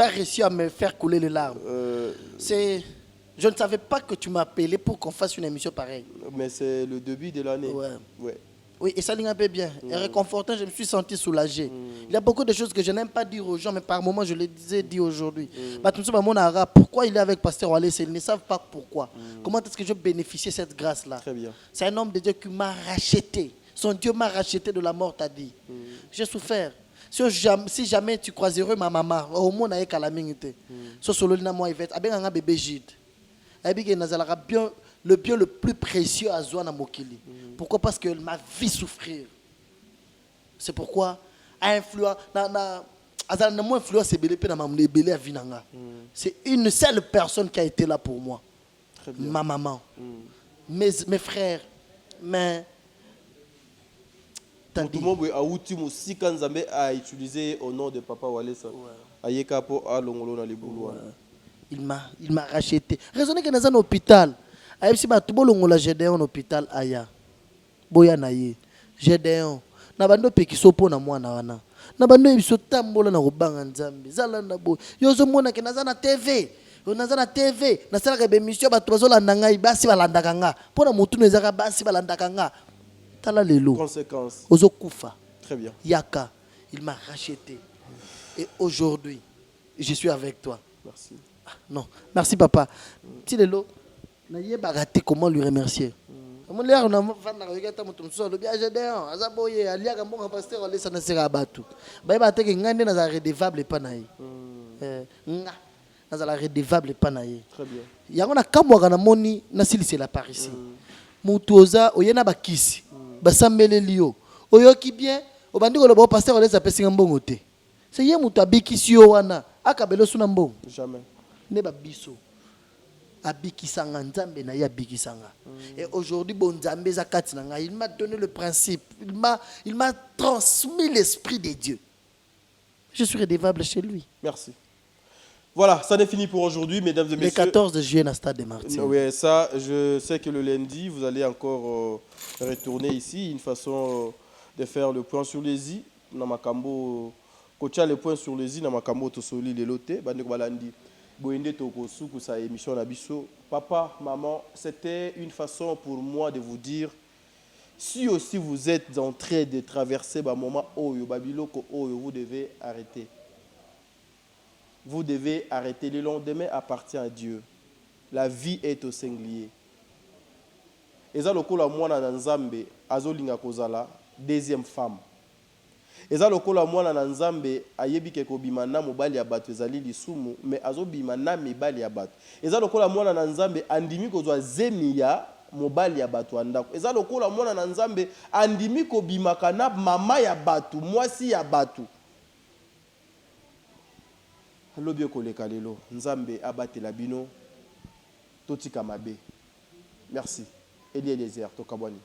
as réussi à me faire couler les larmes. Je ne savais pas que tu m'appelais pour qu'on fasse une émission pareille. Mais c'est le début de l'année. Ouais. Oui, et ça ligne un peu bien. Et réconfortant, je me suis senti soulagé. Il y a beaucoup de choses que je n'aime pas dire aux gens, mais par moments, je les ai dit aujourd'hui. Pourquoi il est avec Pasteur Walesa? Ils ne savent pas pourquoi. Comment est-ce que je bénéficie de cette grâce-là? Très bien. C'est un homme de Dieu qui m'a racheté. Son Dieu m'a racheté de la mort, t'as dit. J'ai souffert. Si jamais tu croiserais ma maman, au moins, il y a calamité. Ce solo, moi, il va être un bébé gide. Le bien le plus précieux à Zouana Mokili. Pourquoi? Parce qu'elle m'a vu souffrir. C'est pourquoi c'est une seule personne qui a été là pour moi. Ma maman. Mes frères. Mais tout le monde a utilisé au nom de Papa Walesa. Il m'a racheté. Raisonnez que dans un hôpital. Si tu as Gédéon hôpital, aya. Boya na ye. Gédéon. Na bando peki sopo na mwana wana. Na bando ebiso tambola na robanga nzambe. Zala na bo. Yozo mona ke naza na TV. Naza na TV. Na sala ka bemission ba tozo landa ngai basi balandaka nga. Pona mutu no ezaka basi balandaka nga. Tala lelo. Conséquence. Ozo kufa. Très bien. Yaka, il m'a racheté. Et aujourd'hui, je suis avec toi. Merci. Non, merci papa. Tilelo. Comment lui remercier? On a redevable panaï. Redevable panaï. Très bien. Il y a un camouaga na moni na silisi la par ici. Mutuoza oyena bakisi. Basambele lio. Oyoki bien. Obandi ko lobo pasteur oleza pesi mbongo te. C'est yé mutu abikisi yo wana. Akabelo suna mbongo. Jamais. Ne ba biso. Abikisanga nzambe na ya bikisanga. Et aujourd'hui bon nzambe za kati na nga, il m'a donné le principe, il m'a transmis l'esprit de Dieu. Je suis redevable chez lui. Merci. Voilà, ça n'est fini pour aujourd'hui, mesdames et Le messieurs. 14 de juillet, à Stade des Martyrs. Oui, ça, je sais que le lundi, vous allez encore retourner ici. Une façon de faire le point sur les i. Namakambo, kocha le point sur les i. Namakambo tosoli le loté. Bande balandi. Boende toko soukou sa émission nabiso. Papa, maman, c'était une façon pour moi de vous dire. Si aussi vous êtes en train de traverser un moment oyo, babiloko oyo, vous devez arrêter. Vous devez arrêter. Le lendemain appartient à Dieu. La vie est au singulier. Eza lokola mwana na nzambe azolinga kozala deuxième femme. Eza lokola mwana na nzambe ayebi ke kobima na mobali ya bato ezali lisumu mais azobima na mibali ya bato. Eza lokola mwana na nzambe andimi kozwa zemi ya mobali ya bato andako. Eza lokola mwana na nzambe andimi kobimaka na mama ya bato, mwasi ya bato. Alobi koleka lelo nzambe abatela bino totika mabe. Merci. Elie Eliezer Tokabwani.